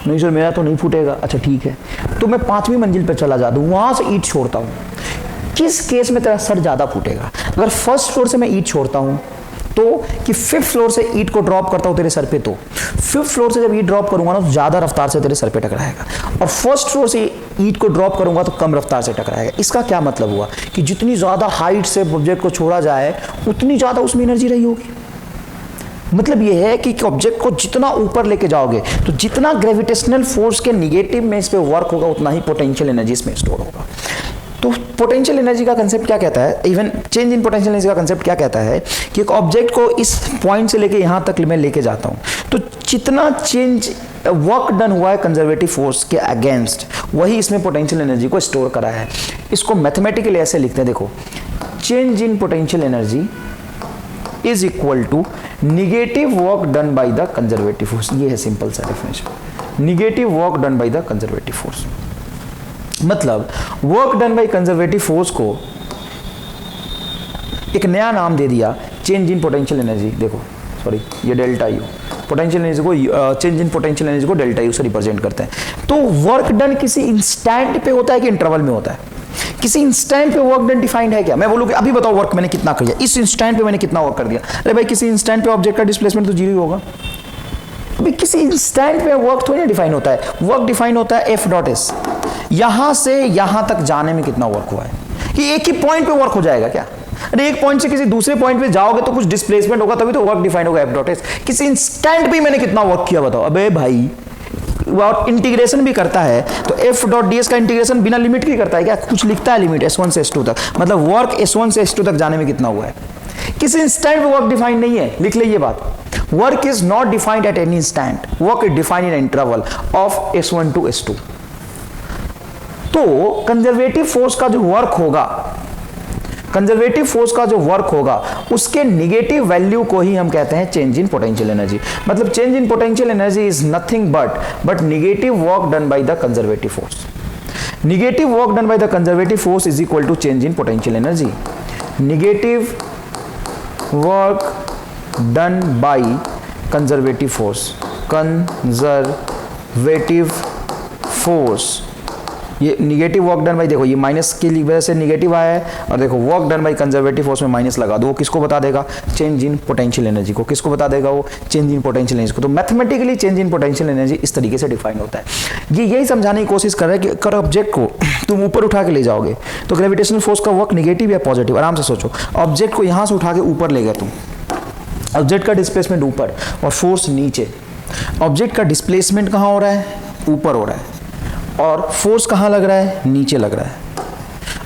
नहीं सर मेरा तो नहीं फूटेगा। अच्छा ठीक है, तो मैं 5वीं मंजिल पे चला जाता हूं, वहां से ईंट छोड़ता हूं, किस केस में तेरा सर ज्यादा फूटेगा? अगर फर्स्ट फ्लोर से मैं ईंट छोड़ता हूं तो कि 5th फ्लोर से ईंट को ड्रॉप करता हूं तेरे सर पे, तो 5th फ्लोर से जब ईंट ड्रॉप करूंगा ना तो ज्यादा रफ्तार से तेरे सर पे टकराएगा, और फर्स्ट फ्लोर से ईंट को ड्रॉप करूंगा तो कम रफ्तार से टकराएगा। इसका क्या मतलब हुआ कि जितनी ज्यादा हाइट से ऑब्जेक्ट को छोड़ा जाए उतनी ज्यादा उसमें एनर्जी रही होगी। मतलब यह है कि ऑब्जेक्ट को जितना ऊपर लेके जाओगे तो जितना ग्रेविटेशनल फोर्स के निगेटिव में इस पे वर्क होगा उतना ही पोटेंशियल एनर्जी इसमें स्टोर होगा। तो पोटेंशियल एनर्जी का कंसेप्ट क्या कहता है, even change in potential energy का कंसेप्ट क्या कहता है कि एक ऑब्जेक्ट को इस पॉइंट से लेके यहां तक मैं लेके जाता हूं, तो जितना चेंज वर्क डन हुआ है कंजर्वेटिव फोर्स के अगेंस्ट, वही इसमें पोटेंशियल एनर्जी को स्टोर करा है। इसको मैथमेटिकली ऐसे लिखते हैं, देखो, change in potential energy is equal to negative work done by the conservative force. ये है सिंपल सा definition, negative work done by the conservative force. मतलब work done by conservative force को एक नया नाम दे दिया, चेंज इन पोटेंशियल एनर्जी। देखो सॉरी, ये डेल्टा यू, पोटेंशियल एनर्जी को, चेंज इन पोटेंशियल एनर्जी को डेल्टा यू से रिप्रेजेंट करते हैं। तो वर्क डन किसी इंस्टेंट पे होता है कि इंटरवल में होता है? किसी इंस्टेंट पे वर्क डन डिफाइंड है क्या? मैं बोलूँ कि अभी बताओ वर्क मैंने कितना कर दिया, इस इंस्टेंट पे मैंने कितना वर्क कर दिया। अरे भाई किसी इंस्टेंट पे ऑब्जेक्ट का डिस्प्लेसमेंट तो 0 ही होगा। अभी किसी इंस्टेंट पे वर्क थोड़ी ना डिफाइन होता है, वर्क डिफाइन होता है एफ डॉट एस, यहां से यहां तक जाने में कितना वर्क हुआ है। कि एक ही पॉइंट पे वर्क हो जाएगा क्या? अरे एक पॉइंट से किसी दूसरे पॉइंट पे जाओगे तो कुछ डिस्प्लेसमेंट होगा, तभी तो वर्क डिफाइन होगा एफ डॉट एस। किसी इंस्टेंट पे मैंने कितना वर्क किया बताओ। अबे भाई और इंटीग्रेशन भी करता है तो एफ डॉट डी एस का इंटीग्रेशन बिना लिमिट के करता है क्या? कुछ लिखता है लिमिट S1 से S2 तक, मतलब वर्क S1 से S2 तक जाने में कितना हुआ है। किसी इंस्टेंट पे वर्क डिफाइंड नहीं है, लिख लीजिए बात। Work is not defined at any instant, work is defined in interval of S1 to S2। तो कंजर्वेटिव फोर्स का जो वर्क होगा, कंजर्वेटिव फोर्स का जो वर्क होगा उसके निगेटिव वैल्यू को ही हम कहते हैं चेंज इन पोटेंशियल एनर्जी। मतलब change in potential energy is nothing but negative work done by the conservative force. Negative work done by the conservative force is equal to change in potential energy. Negative work done by conservative force, conservative force, ये negative work done by, देखो ये minus की वजह से negative आया है, और देखो work done by conservative force में माइनस लगा दो, वो किसको बता देगा? चेंज इन पोटेंशियल एनर्जी को। किसको बता देगा? वो चेंज इन पोटेंशियल एनर्जी को। तो mathematically change in potential energy इस तरीके से डिफाइन होता है। ये यही समझाने की कोशिश कर रहा है कि अगर ऑब्जेक्ट को तुम ऊपर उठा के ले जाओगे तो ग्रेविटेशनल फोर्स का वर्क निगेटिव या पॉजिटिव, आराम से सोचो। ऑब्जेक्ट को यहाँ से उठा के ऊपर ले गए तुम, ऑब्जेक्ट का डिस्प्लेसमेंट ऊपर और फोर्स नीचे। ऑब्जेक्ट का डिस्प्लेसमेंट कहाँ हो रहा है? ऊपर हो रहा है, और फोर्स कहाँ लग रहा है? नीचे लग रहा है।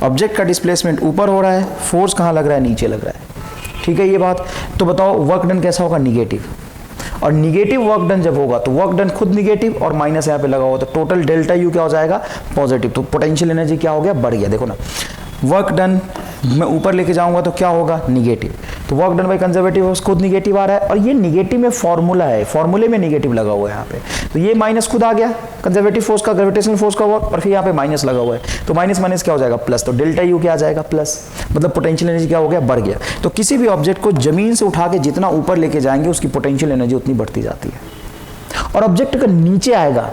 ऑब्जेक्ट का डिस्प्लेसमेंट ऊपर हो रहा है, फोर्स कहाँ लग रहा है? नीचे लग रहा है। ठीक है ये बात। तो बताओ वर्क डन कैसा होगा? निगेटिव। और निगेटिव वर्क डन जब होगा तो वर्क डन खुद निगेटिव और माइनस यहाँ पे लगा हुआ, तो टोटल डेल्टा यू क्या हो जाएगा? पॉजिटिव। तो पोटेंशियल एनर्जी क्या हो गया? बढ़ गया। देखो ना, वर्क डन मैं ऊपर लेके जाऊंगा तो क्या होगा? निगेटिव। तो work done by conservative force खुद निगेटिव आ रहा है, और ये निगेटिव में फॉर्मूला है, फॉर्मूले में निगेटिव लगा हुआ है यहाँ पे, तो ये माइनस खुद आ गया कंजर्वेटिव फोर्स का, ग्रेविटेशनल फोर्स का वर्क, और फिर यहाँ पे माइनस लगा हुआ है, तो माइनस माइनस क्या हो जाएगा? प्लस। तो डेल्टा यू क्या आ जाएगा? प्लस। मतलब पोटेंशियल एनर्जी क्या हो गया? बढ़ गया। तो किसी भी ऑब्जेक्ट को जमीन से उठा के जितना ऊपर लेके जाएंगे उसकी पोटेंशियल एनर्जी उतनी बढ़ती जाती है। और ऑब्जेक्ट अगर नीचे आएगा,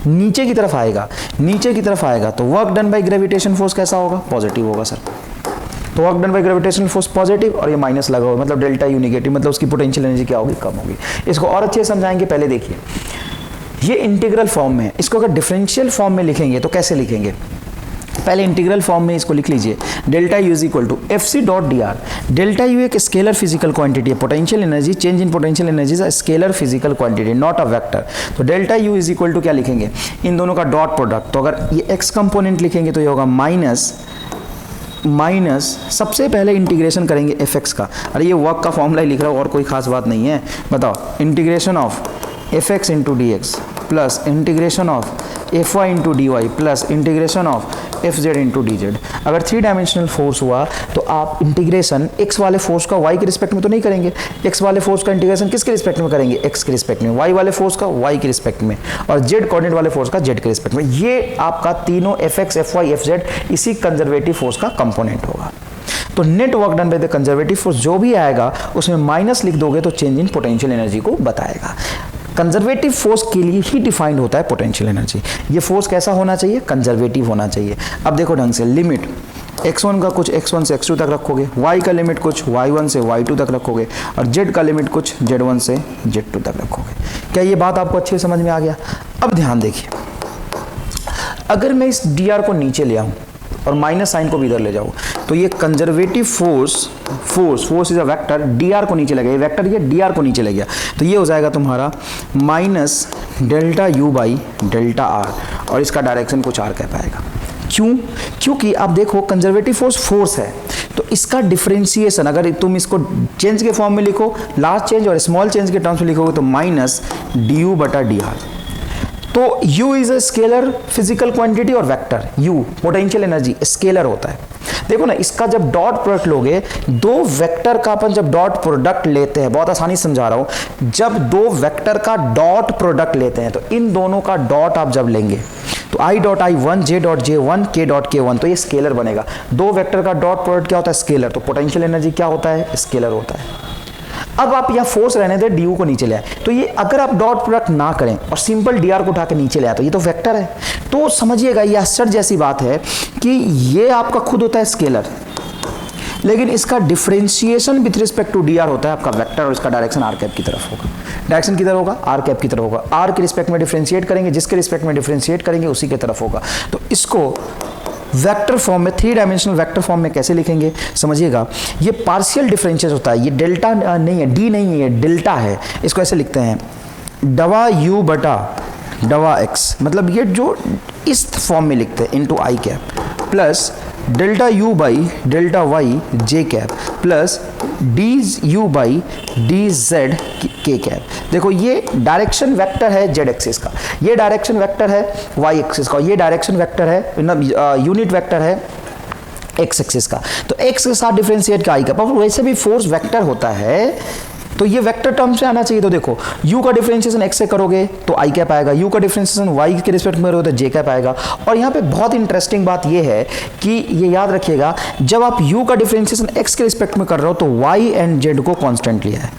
नीचे की तरफ आएगा, नीचे की तरफ आएगा, तो work done by gravitation force कैसा होगा? पॉजिटिव होगा सर। तो work done by gravitational force positive, और ये माइनस लगा हुआ, मतलब डेल्टा यू निगेटिव, मतलब उसकी पोटेंशियल एनर्जी क्या होगी? कम होगी। इसको और अच्छे से समझाएंगे। पहले देखिए, ये इंटीग्रल फॉर्म में है, इसको अगर डिफरेंशियल फॉर्म में लिखेंगे तो कैसे लिखेंगे? पहले इंटीग्रल फॉर्म में इसको लिख लीजिए, delta U is equal to F C dot D R. Delta U एक स्केलर फिजिकल क्वांटिटी है, potential energy, change in potential energy is a scalar physical quantity, not a vector. तो delta U is equal to क्या लिखेंगे? इन दोनों का dot product. तो अगर ये एक्स कंपोनेंट लिखेंगे तो ये होगा माइनस सबसे पहले इंटीग्रेशन करेंगे एफ एक्स का। अरे ये वर्क का फॉर्मूला ही लिख रहा हूँ, और कोई खास बात नहीं है। बताओ, integration of F X into D X plus integration of F Y into D Y plus integration of F Z into D Z. अगर 3 डायमेंशनल फोर्स हुआ तो आप इंटीग्रेशन एक्स वाले फोर्स का वाई के रिस्पेक्ट में तो नहीं करेंगे, एक्स वाले फोर्स का इंटीग्रेशन किसके रिस्पेक्ट में करेंगे? एक्स के रिस्पेक्ट में। वाई वाले फोर्स का वाई के रिस्पेक्ट में, और जेड कोऑर्डिनेट वाले फोर्स का जेड के रिस्पेक्ट में। ये आपका तीनों F X, F Y, F Z इसी कंजर्वेटिव फोर्स का कंपोनेंट होगा। तो net work done by the conservative force जो भी आएगा उसमें माइनस लिख दोगे तो चेंज इन पोटेंशियल एनर्जी को बताएगा। कंजर्वेटिव फोर्स के लिए ही डिफाइंड होता है पोटेंशियल एनर्जी। ये फोर्स कैसा होना चाहिए? कंजर्वेटिव होना चाहिए। अब देखो ढंग से, लिमिट x1 का कुछ x1 से x2 तक रखोगे, y का लिमिट कुछ y1 से y2 तक रखोगे, और z का लिमिट कुछ z1 से z2 तक रखोगे। क्या ये बात आपको अच्छे समझ में आ गया? अब ध्यान देखिए, अगर मैं इस dr को नीचे ले आऊँ और माइनस साइन को भी इधर ले जाऊँ, तो ये conservative force is a vector, dr को नीचे ले गया, ये वेक्टर ये dr को नीचे ले गया, तो ये हो जाएगा तुम्हारा minus delta U by delta R, और इसका डायरेक्शन कुछ r कह पाएगा। क्यों? क्योंकि आप देखो कंजर्वेटिव फोर्स है, तो इसका डिफरेंशिएशन अगर तुम इसको चेंज के फॉर्म में लिखो, लार्ज चेंज और स्मॉल चेंज के टर्म्स में लिखोगे तो माइनस डी यू बटा डी आर। तो U is a scalar physical quantity, और vector U potential energy scalar होता है। देखो ना, इसका जब डॉट प्रोडक्ट लोगे, दो वेक्टर का अपन जब डॉट प्रोडक्ट लेते हैं, बहुत आसानी से समझा रहा हूं, जब दो वेक्टर का डॉट प्रोडक्ट लेते हैं तो इन दोनों का डॉट आप जब लेंगे तो i dot i1, j dot j1, k dot k1, तो ये स्केलर बनेगा। दो वेक्टर का डॉट प्रोडक्ट क्या होता है? स्केलर। तो पोटेंशियल एनर्जी क्या होता है? स्केलर होता है। अब आप यहाँ फोर्स रहने दें, डी को नीचे ले आए, तो ये अगर आप डॉट प्रोडक्ट ना करें और सिंपल डी को उठा के नीचे ले आए तो ये तो वेक्टर है। तो समझिएगा, ये आश्चर्य जैसी बात है कि ये आपका खुद होता है स्केलर, लेकिन इसका differentiation with respect to D होता है आपका वेक्टर, और इसका डायरेक्शन आर कैप की तरफ होगा। डायरेक्शन किधर होगा? आर कैप की तरफ होगा। आर के रिस्पेक्ट में डिफरेंशिएट करेंगे, जिसके रिस्पेक्ट में डिफरेंशिएट करेंगे उसी की तरफ होगा। तो इसको वेक्टर फॉर्म में, 3 डायमेंशनल वेक्टर फॉर्म में कैसे लिखेंगे समझिएगा। ये पार्शियल डिफरेंशिएशन होता है, ये डेल्टा नहीं है, डी नहीं है, ये डेल्टा है। इसको ऐसे लिखते हैं, डवा यू बटा डवा एक्स, मतलब ये जो इस फॉर्म में लिखते हैं into I cap plus delta U by delta Y J cap plus D U by D Z K cap. देखो ये डायरेक्शन वेक्टर है जेड एक्सिस का, ये डायरेक्शन वेक्टर है वाई एक्सिस का, ये डायरेक्शन वेक्टर है यूनिट वेक्टर है एक्स एक्सिस का। तो एक्स के साथ डिफरेंशिएट का आई कैप, अब वैसे भी फोर्स वेक्टर होता है तो ये वेक्टर टर्म से आना चाहिए। तो देखो u का डिफरेंशिएशन x से करोगे तो i कैप आएगा, u का डिफरेंशिएशन y के रिस्पेक्ट में करोगे तो j कैप आएगा। और यहाँ पे बहुत इंटरेस्टिंग बात ये है कि ये याद रखिएगा, जब आप u का डिफरेंशिएशन x के रिस्पेक्ट में कर रहे हो तो y एंड z को कांस्टेंट लिया है,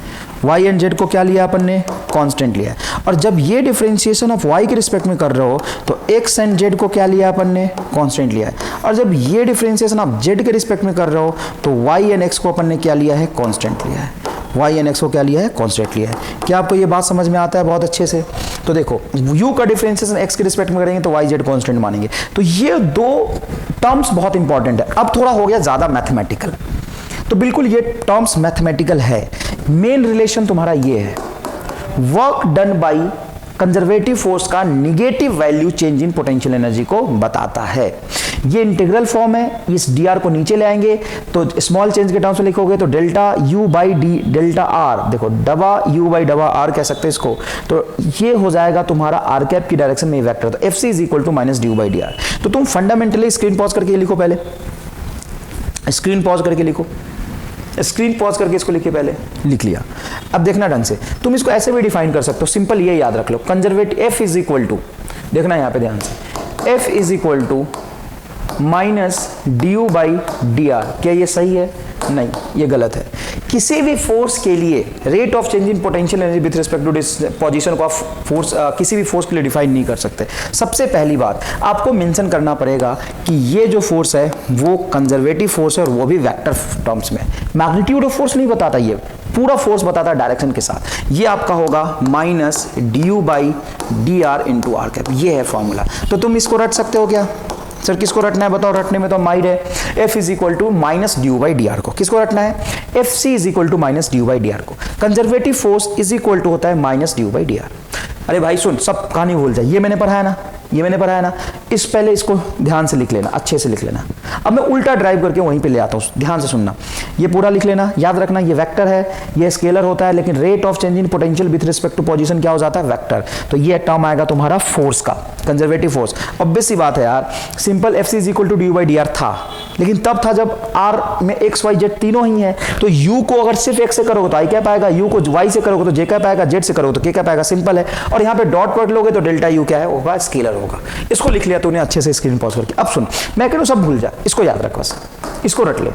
y एंड z को क्या लिया अपन ने, कांस्टेंट लिया है। और जब ये डिफरेंशिएशन ऑफ y के रिस्पेक्ट में कर रहे हो तो x एंड z को क्या लिया अपन ने, कांस्टेंट लिया है। और जब ये डिफरेंशिएशन आप z के रिस्पेक्ट में कर रहे हो तो y एंड x को अपन ने क्या लिया है, कांस्टेंट लिया है, y एंड x को क्या लिया है, कांस्टेंट लिया है। क्या आपको ये बात समझ में आता है बहुत अच्छे से? तो देखो u का डिफरेंशिएशन x के रिस्पेक्ट में करेंगे तो y z कांस्टेंट मानेंगे। तो ये दो टर्म्स बहुत इंपॉर्टेंट है। अब थोड़ा हो गया ज़्यादा मैथमेटिकल, तो बिल्कुल ये टर्म्स मैथमेटिकल है। मेन रिलेशन तुम्हारा ये है, work done by conservative force का negative value change in potential energy को बताता है। ये इंटीग्रल फॉर्म है, इस dr को नीचे ले आएंगे तो स्मॉल चेंज के टर्म्स में लिखोगे तो delta u by D delta r, देखो डबा u बाई डबा r कह सकते हैं इसको, तो ये हो जाएगा तुम्हारा r कैप की डायरेक्शन में वेक्टर। तो fc is equal to minus D by D R. तो तुम फंडामेंटली स्क्रीन पॉज करके लिखो, पहले स्क्रीन पॉज करके लिखो, स्क्रीन पॉज करके इसको लिखिए, पहले लिख लिया। अब देखना ढंग से, तुम इसको ऐसे भी डिफाइन कर सकते हो, सिंपल ये याद रख लो, conservative f is equal to, देखना यहाँ पे ध्यान से, f is equal to minus D U by D R. क्या ये सही है? नहीं, ये गलत है। किसी भी फोर्स के लिए rate of change in potential energy with respect to position को आप फोर्स किसी भी फोर्स के लिए डिफाइन नहीं कर सकते। सबसे पहली बात आपको मेंशन करना पड़ेगा कि ये जो फोर्स है वो कंजर्वेटिव फोर्स है और वो भी वेक्टर टर्म्स में। मैग्नीट्यूड ऑफ फोर्स नहीं बताता, ये पूरा फोर्स बताता है डायरेक्शन के साथ। ये आपका होगा minus D U by D R into R cap, ये है फॉर्मूला। तो तुम इसको रट सकते हो क्या? सर किसको रटना है बताओ? रटने में तो माइर है। F is equal to minus D U by D R को किसको रटना है? F C is equal to minus D U by D R को। Conservative force is equal to होता है minus D U by D R. अरे भाई सुन, सब कहानी भूल जाए, ये मैंने पढ़ाया ना, ये मैंने पढ़ाया ना, इस पहले इसको ध्यान से लिख लेना, अच्छे से लिख लेना। अब मैं उल्टा ड्राइव करके वहीं पे ले आता हूँ, ध्यान से सुनना। ये पूरा लिख लेना, याद रखना ये वेक्टर है, ये स्केलर होता है, लेकिन rate of change in potential with respect to position क्या हो जाता है? वेक्टर। तो ये टर्म आएगा तुम्हारा फोर्स का, कंजर्वेटिव फोर्स। ऑब्वियस सी बात है यार, simple F C is equal to D U by D R था, लेकिन तब था जब आर में एक्स वाई जेड तीनों ही है। तो यू को अगर सिर्फ एक्स से करोगे तो आई क्या पाएगा, यू को वाई से करोगे तो जे क्या पाएगा, जेड से करोगे तो के क्या पाएगा, सिंपल है। और यहाँ पे डॉट प्रोडक्ट लोगे तो डेल्टा यू क्या है, होगा स्केलर होगा। इसको लिख लिया तूने अच्छे से स्क्रीन पॉज करके। अब सुन, मैं कह रहा हूं सब भूल जा, इसको याद रख, बस इसको रट ले,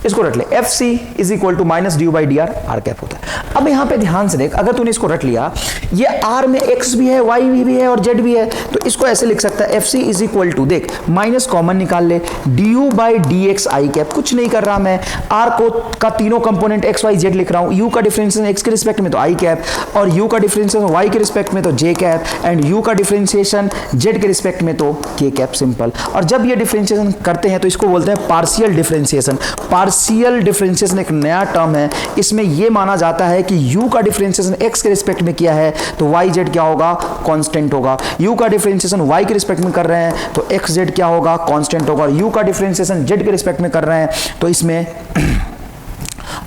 इसको रट ले। F C is equal to minus D U by D R, R cap होता है। अब यहाँ पे ध्यान से देख, अगर तूने इसको रट लिया, ये आर में एक्स भी है, वाई भी है और जेड भी है, तो इसको ऐसे लिख सकता है F C is equal to, देख माइनस कॉमन निकाल ले, D U by D X I cap. कुछ नहीं कर रहा मैं, आर को का तीनों कंपोनेंट एक्स वाई जेड लिख रहा हूँ। यू का डिफरेंशिएशन एक्स के रिस्पेक्ट में तो आई कैप, और यू का डिफरेंशिएशन वाई के रिस्पेक्ट में तो जे कैप, एंड यू का डिफरेंशिएशन जेड के रिस्पेक्ट में तो के कैप, सिंपल। और जब ये डिफरेंशिएशन करते हैं तो इसको बोलते हैं पार्शियल डिफरेंशिएशन। पार्शियल डिफरेंशिएशन एक नया टर्म है, इसमें यह माना जाता है कि u का डिफरेंशिएशन x के रिस्पेक्ट में किया है तो y z क्या होगा, कांस्टेंट होगा। u का डिफरेंशिएशन y के रिस्पेक्ट में कर रहे हैं तो x z क्या होगा, कांस्टेंट होगा। और u का डिफरेंशिएशन z के रिस्पेक्ट में कर रहे हैं तो इसमें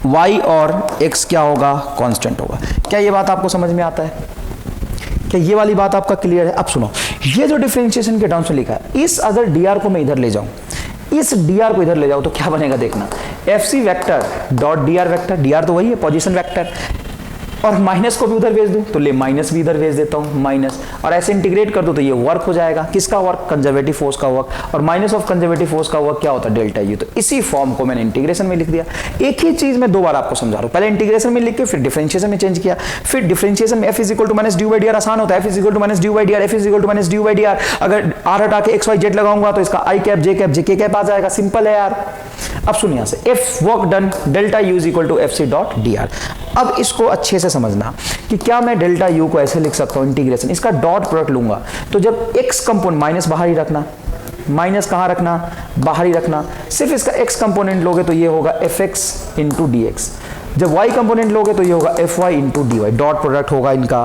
y और x क्या होगा, कांस्टेंट होगा। क्या ये बात आपको समझ में आता है? क्या ये वाली बात आपका क्लियर है? अब सुनो, ये जो डिफरेंशिएशन के टर्म्स में लिखा है, इस अगर dr को मैं इधर ले जाऊं, इस dr को इधर ले जाओ तो क्या बनेगा देखना, F C vector dot D R vector, D R तो वही है पोजीशन वेक्टर, और माइनस को भी उधर भेज दूं तो ले माइनस भी इधर भेज देता हूं माइनस, और ऐसे इंटीग्रेट कर दो तो ये वर्क हो जाएगा। किसका वर्क? कंजर्वेटिव फोर्स का वर्क। और माइनस ऑफ कंजर्वेटिव फोर्स का वर्क क्या होता है? Delta U. तो इसी फॉर्म को मैंने इंटीग्रेशन में लिख दिया। एक ही चीज मैं दो बार आपको समझा रहा हूं, पहले इंटीग्रेशन में लिख के फिर डिफरेंशिएशन में चेंज किया। फिर डिफरेंशिएशन में F is equal to minus D by D R आसान होता है, F is equal to minus D by D R, F is equal to minus D by D R. अगर आर हटा के एक्स वाई जेड लगाऊंगा तो इसका आई cap जे के कैप आ जाएगा, सिंपल है यार। अब सुनिए यहां से, F work done delta U is equal to F C dot D R. अब इसको अच्छे से समझना कि क्या मैं डेल्टा यू को ऐसे लिख सकता हूं, इंटीग्रेशन, इसका डॉट प्रोडक्ट लूंगा तो जब एक्स कंपोनेंट, माइनस बाहर ही रखना, माइनस कहां रखना, बाहर ही रखना। सिर्फ इसका एक्स कंपोनेंट लोगे तो ये होगा F X into D X, जब y कंपोनेंट लोगे तो ये होगा F Y into D Y, dot product होगा इनका।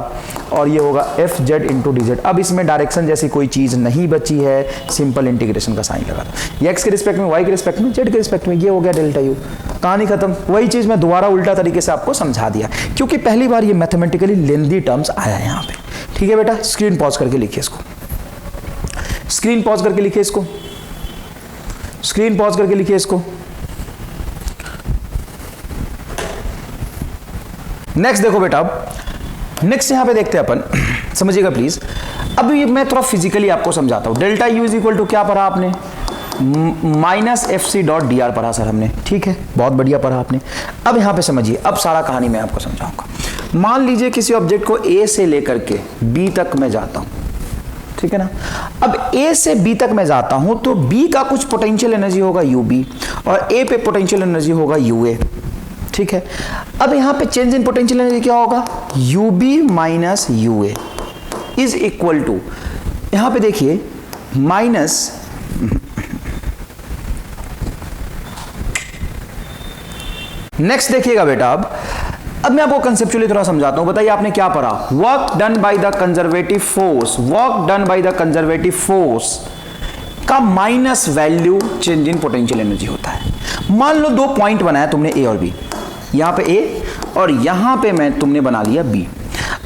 और ये होगा F Z into D Z. अब इसमें डायरेक्शन जैसी कोई चीज नहीं बची है, सिंपल इंटीग्रेशन का साइन लगा दो, एक्स के रिस्पेक्ट में, वाई के रिस्पेक्ट में, जेड के रिस्पेक्ट में, ये हो गया डेल्टा यू, कहानी खत्म। वही चीज मैं दोबारा उल्टा तरीके से आपको समझा दिया क्योंकि पहली बार ये मैथमेटिकली लेंदी टर्म्स आया है यहाँ पे। ठीक है बेटा, स्क्रीन पॉज करके लिखिए इसको, स्क्रीन पॉज करके लिखिए इसको, स्क्रीन पॉज करके लिखिए इसको। नेक्स्ट देखो बेटा, अब नेक्स्ट यहां पे देखते हैं अपन, समझिएगा प्लीज। अब ये मैं थोड़ा फिजिकली आपको समझाता हूं। Delta U is equal to क्या पढ़ा आपने, minus F C dot D R पढ़ा सर हमने, ठीक है, बहुत बढ़िया पढ़ा आपने। अब यहां पे समझिए, अब सारा कहानी मैं आपको समझाऊंगा। मान लीजिए किसी ऑब्जेक्ट को ए से लेकर के बी तक मैं जाता हूं, ठीक है ना। अब ए से बी तक मैं जाता हूं तो बी का कुछ पोटेंशियल एनर्जी होगा यू बी और ए पे पोटेंशियल एनर्जी होगा यू ए, ठीक है। अब यहां पे चेंज इन पोटेंशियल एनर्जी क्या होगा, U B minus U A is equal to, यहां पे देखिए माइनस नेक्स्ट देखिएगा बेटा, अब मैं आपको कंसेप्चुअली थोड़ा समझाता हूं। बताइए आपने क्या पढ़ा, work done by the conservative force, work done by the conservative force का minus value change in potential energy होता है। मान लो दो पॉइंट बनाया तुमने ए और बी, यहां पे ए और यहां पे मैं तुमने बना लिया बी।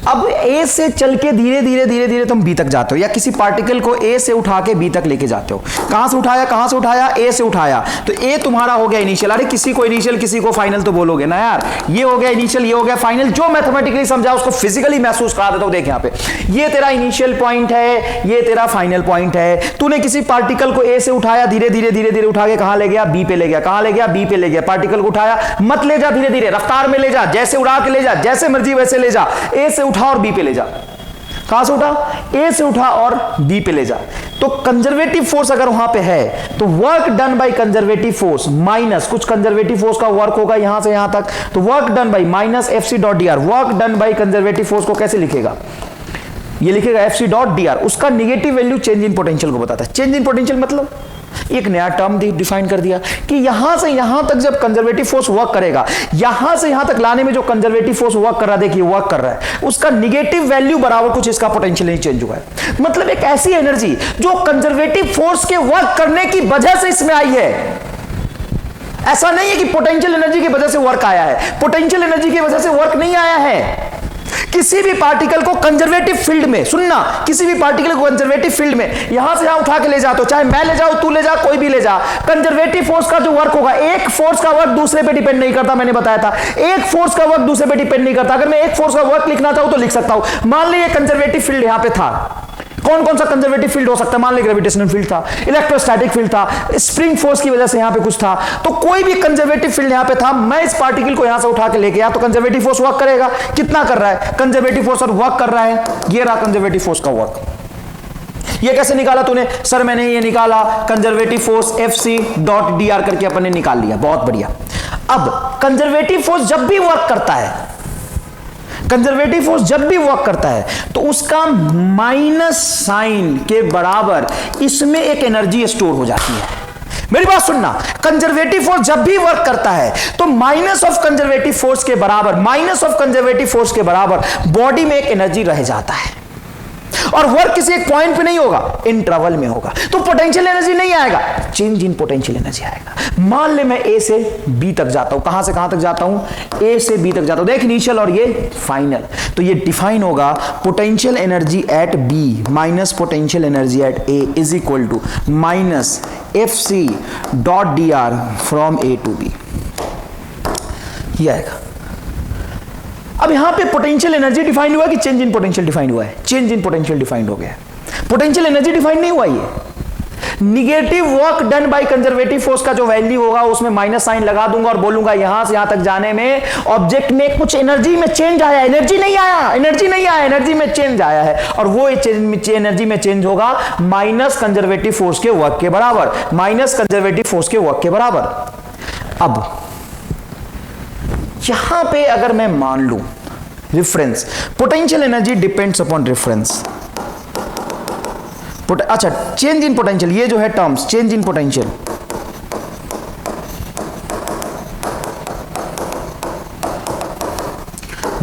अब ए से चल के धीरे धीरे धीरे धीरे तुम बी तक जाते हो, या किसी पार्टिकल को ए से उठा के बी तक लेके जाते हो। कहां से उठाया, कहां से उठाया, ए से उठाया, तो ए तुम्हारा हो गया इनिशियल। अरे किसी को इनिशियल किसी को फाइनल तो बोलोगे ना यार, ये हो गया इनिशियल, ये हो गया फाइनल। जो मैथमेटिकली समझा उसको फिजिकली महसूस करा देता हूं। देख यहां पे ये तेरा इनिशियल पॉइंट है, ये तेरा फाइनल पॉइंट है। तूने किसी पार्टिकल को ए से उठाया, धीरे धीरे धीरे धीरे उठा के कहां ले गया, बी पे ले गया, कहां ले गया, बी पे ले गया। पार्टिकल को उठाया, मत ले जा, धीरे धीरे रफ्तार में ले जा, जैसे उड़ा के ले जा, जैसे मर्जी वैसे ले जा। ए से उठा और बी पे ले जा, कहां से उठा, ए से उठा और बी पे ले जा। तो कंजर्वेटिव फोर्स अगर वहां पे है तो work done by conservative force minus कुछ कंजर्वेटिव फोर्स का वर्क होगा यहां से यहां तक, तो work done by minus F C dot D R. Work done by conservative force को कैसे लिखेगा, ये लिखेगा F C dot D R. उसका negative value change in potential को बताता है। चेंज इन पोटेंशियल मतलब एक नया टर्म डिफाइन कर दिया कि यहां से यहां तक जब कंजर्वेटिव फोर्स वर्क करेगा, यहां से यहां तक लाने में जो कंजर्वेटिव फोर्स वर्क कर रहा है, देखिए वर्क कर रहा है, उसका निगेटिव वैल्यू बराबर कुछ इसका पोटेंशियल नहीं चेंज हुआ है। मतलब एक ऐसी एनर्जी जो कंजर्वेटिव फोर्स के वर्क करने की वजह से इसमें आई है। ऐसा नहीं है कि पोटेंशियल एनर्जी की वजह से वर्क आया है, पोटेंशियल एनर्जी की वजह से वर्क नहीं आया है। किसी भी पार्टिकल को कंजर्वेटिव फील्ड में, सुनना, किसी भी पार्टिकल को कंजर्वेटिव फील्ड में यहां से यहां उठा के ले जाते हो, चाहे मैं ले जाऊं, तू ले जा, कोई भी ले जा, कंजर्वेटिव फोर्स का जो वर्क होगा, एक फोर्स का वर्क दूसरे पे डिपेंड नहीं करता। मैंने बताया था एक फोर्स का वर्क दूसरे पे डिपेंड नहीं करता। अगर मैं एक फोर्स का वर्क लिखना चाहूं तो लिख सकता हूं। मान लीजिए कंजर्वेटिव फील्ड यहां पे था, कौन कौन सा कंजर्वेटिव फील्ड हो सकता है, मान लीजिए ग्रेविटेशनल फील्ड था, इलेक्ट्रोस्टैटिक फील्ड था, स्प्रिंग फोर्स की वजह से यहां पे कुछ था, तो कोई भी कंजर्वेटिव फील्ड यहां पे था, मैं इस पार्टिकल को यहां से उठा के लेके आया तो कंजर्वेटिव फोर्स वर्क करेगा। कितना कर रहा है कंजर्वेटिव फोर्स, और वर्क कर रहा है, ये रहा कंजर्वेटिव फोर्स का वर्क। ये कैसे निकाला तूने, सर मैंने ये निकाला conservative force F C dot D R करके अपन ने निकाल लिया, बहुत बढ़िया। अब कंजर्वेटिव फोर्स जब भी वर्क करता है, कंजर्वेटिव फोर्स जब भी वर्क करता है तो उसका माइनस साइन के बराबर इसमें एक एनर्जी स्टोर हो जाती है। मेरी बात सुनना, कंजर्वेटिव फोर्स जब भी वर्क करता है तो माइनस ऑफ कंजर्वेटिव फोर्स के बराबर, माइनस ऑफ कंजर्वेटिव फोर्स के बराबर बॉडी में एक एनर्जी रह जाता है, और वर्क किसी एक पॉइंट पे नहीं होगा, इंटरवल में होगा। तो पोटेंशियल एनर्जी नहीं आएगा, चेंज इन पोटेंशियल एनर्जी आएगा। मान ले मैं ए से बी तक जाता हूं, कहां से कहां तक जाता हूं, ए से बी तक जाता हूं, देख इनिशियल और ये फाइनल, तो ये डिफाइन होगा potential energy at B minus potential energy at A is equal to minus F C dot D R from A to B, ये आएगा। अब यहां पे पोटेंशियल एनर्जी डिफाइन हुआ कि चेंज इन पोटेंशियल डिफाइन हुआ है, चेंज इन पोटेंशियल डिफाइन हो गया, पोटेंशियल एनर्जी डिफाइन नहीं हुआ। ये negative work done by conservative force का जो वैल्यू होगा उसमें माइनस साइन लगा दूंगा और बोलूंगा यहां से यहां तक जाने में ऑब्जेक्ट में कुछ एनर्जी में चेंज आया, एनर्जी नहीं आया, एनर्जी नहीं आया, एनर्जी में चेंज आया है, और वो एनर्जी में चेंज होगा माइनस कंजर्वेटिव फोर्स के वर्क के बराबर, माइनस कंजर्वेटिव फोर्स के वर्क के बराबर। अब यहां पे अगर मैं मान लूं reference, potential energy depends upon reference, अच्छा चेंज इन पोटेंशियल, ये जो है terms change in potential,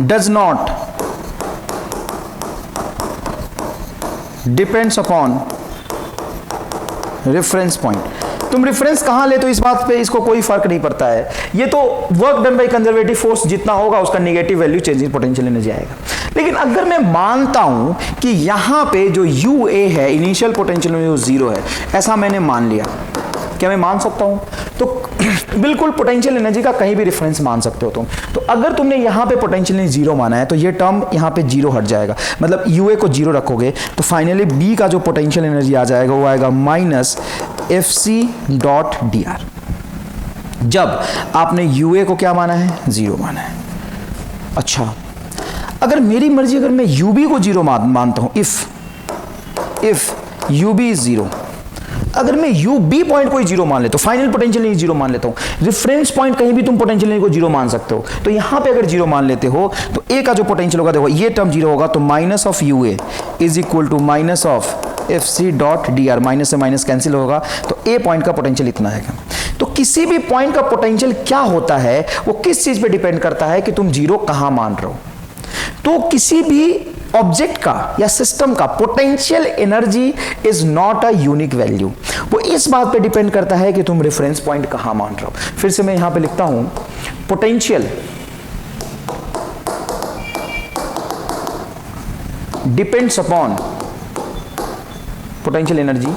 does not depends upon reference point. तुम रेफरेंस कहां लेते हो इस बात पे इसको कोई फर्क नहीं पड़ता है। ये तो work done by conservative force जितना होगा उसका negative value change in potential energy आएगा। लेकिन अगर मैं मानता हूं कि यहां पे जो UA है इनिशियल पोटेंशियल एनर्जी जीरो है, ऐसा मैंने मान लिया, क्या मैं मान सकता हूं? तो बिल्कुल पोटेंशियल एनर्जी का कहीं भी रेफरेंस मान सकते हो तुम। तो अगर तुमने यहां पे पोटेंशियल एनर्जी जीरो माना है तो ये टर्म यहां पे जीरो हट जाएगा, मतलब UA को जीरो रखोगे तो फाइनली B का जो पोटेंशियल एनर्जी आ जाएगा वो आएगा माइनस FC.dr। जब आपने UA को क्या माना है? जीरो माना है। अच्छा, अगर मेरी मर्जी, अगर मैं UB को जीरो मानता हूं, इफ UB इज जीरो, अगर मैं UB पॉइंट को जीरो मान लेता हूं, फाइनल पोटेंशियल एनर्जी जीरो मान लेता हूं, रेफरेंस पॉइंट कहीं भी तुम पोटेंशियल एनर्जी को जीरो मान सकते हो, तो यहां पे अगर जीरो मान लेते हो तो A का जो पोटेंशियल होगा, देखो ये टर्म जीरो होगा तो minus of UA is equal to minus of FC.dr, minus से माइनस कैंसिल होगा तो A पॉइंट का पोटेंशियल इतना है। तो किसी भी पॉइंट का पोटेंशियल क्या होता है वो किस चीज पे डिपेंड करता है कि तुम जीरो कहां मान रहे हो। तो किसी भी ऑब्जेक्ट का या सिस्टम का potential energy is not a unique value, वो इस बात पे डिपेंड करता है कि तुम रेफरेंस पॉइंट कहां मान रहे हो। फिर से मैं यहां पे लिखता हूं, potential depends upon potential energy.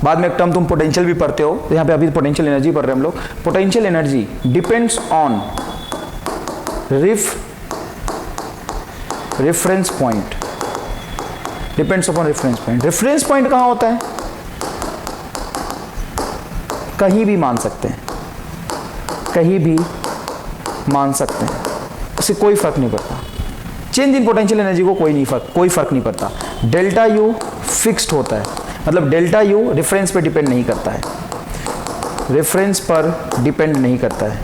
बाद में एक टर्म तुम पोटेंशियल भी पढ़ते हो, तो यहां पे अभी पोटेंशियल एनर्जी पढ़ रहे हैं हम लोग। Potential energy depends on reference point, depends upon reference point. Reference point कहां होता है? कहीं भी मान सकते हैं, कहीं भी मान सकते हैं, इससे कोई फर्क नहीं पड़ता। चेंज इन पोटेंशियल एनर्जी को कोई फर्क नहीं पड़ता। डेल्टा U फिक्स्ड होता है, मतलब डेल्टा U रेफरेंस पे डिपेंड नहीं करता है, रेफरेंस पर डिपेंड नहीं करता है,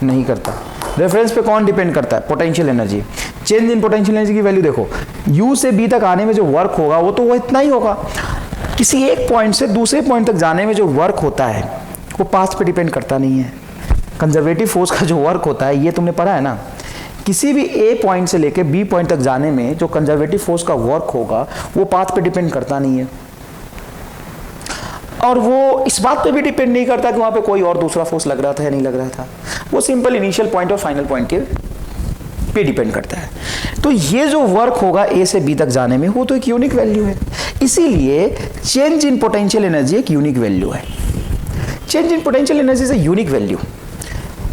नहीं करता। रेफरेंस पे कौन डिपेंड करता है? Potential energy. Change in potential energy की वैल्यू देखो, U से B तक आने में जो वर्क होगा वो इतना ही होगा। किसी एक पॉइंट से दूसरे पॉइंट तक जाने में जो वर्क होता है वो पाथ पे डिपेंड करता नहीं है। कंजर्वेटिव फोर्स का जो वर्क होता है ये तुमने पढ़ा है ना, किसी भी A पॉइंट से लेके B पॉइंट तक जाने में जो कंजर्वेटिव फोर्स का वर्क होगा वो पाथ पे डिपेंड करता नहीं है, और वो इस बात पे भी डिपेंड नहीं करता कि वहां पे कोई और दूसरा फोर्स लग रहा था या नहीं लग रहा था। वो सिंपल इनिशियल पॉइंट और फाइनल पॉइंट के पे डिपेंड करता है। तो ये जो वर्क होगा A से B तक जाने में वो तो एक यूनिक वैल्यू है, इसीलिए चेंज इन पोटेंशियल एनर्जी एक यूनिक वैल्यू है। Change in potential energy is a unique value.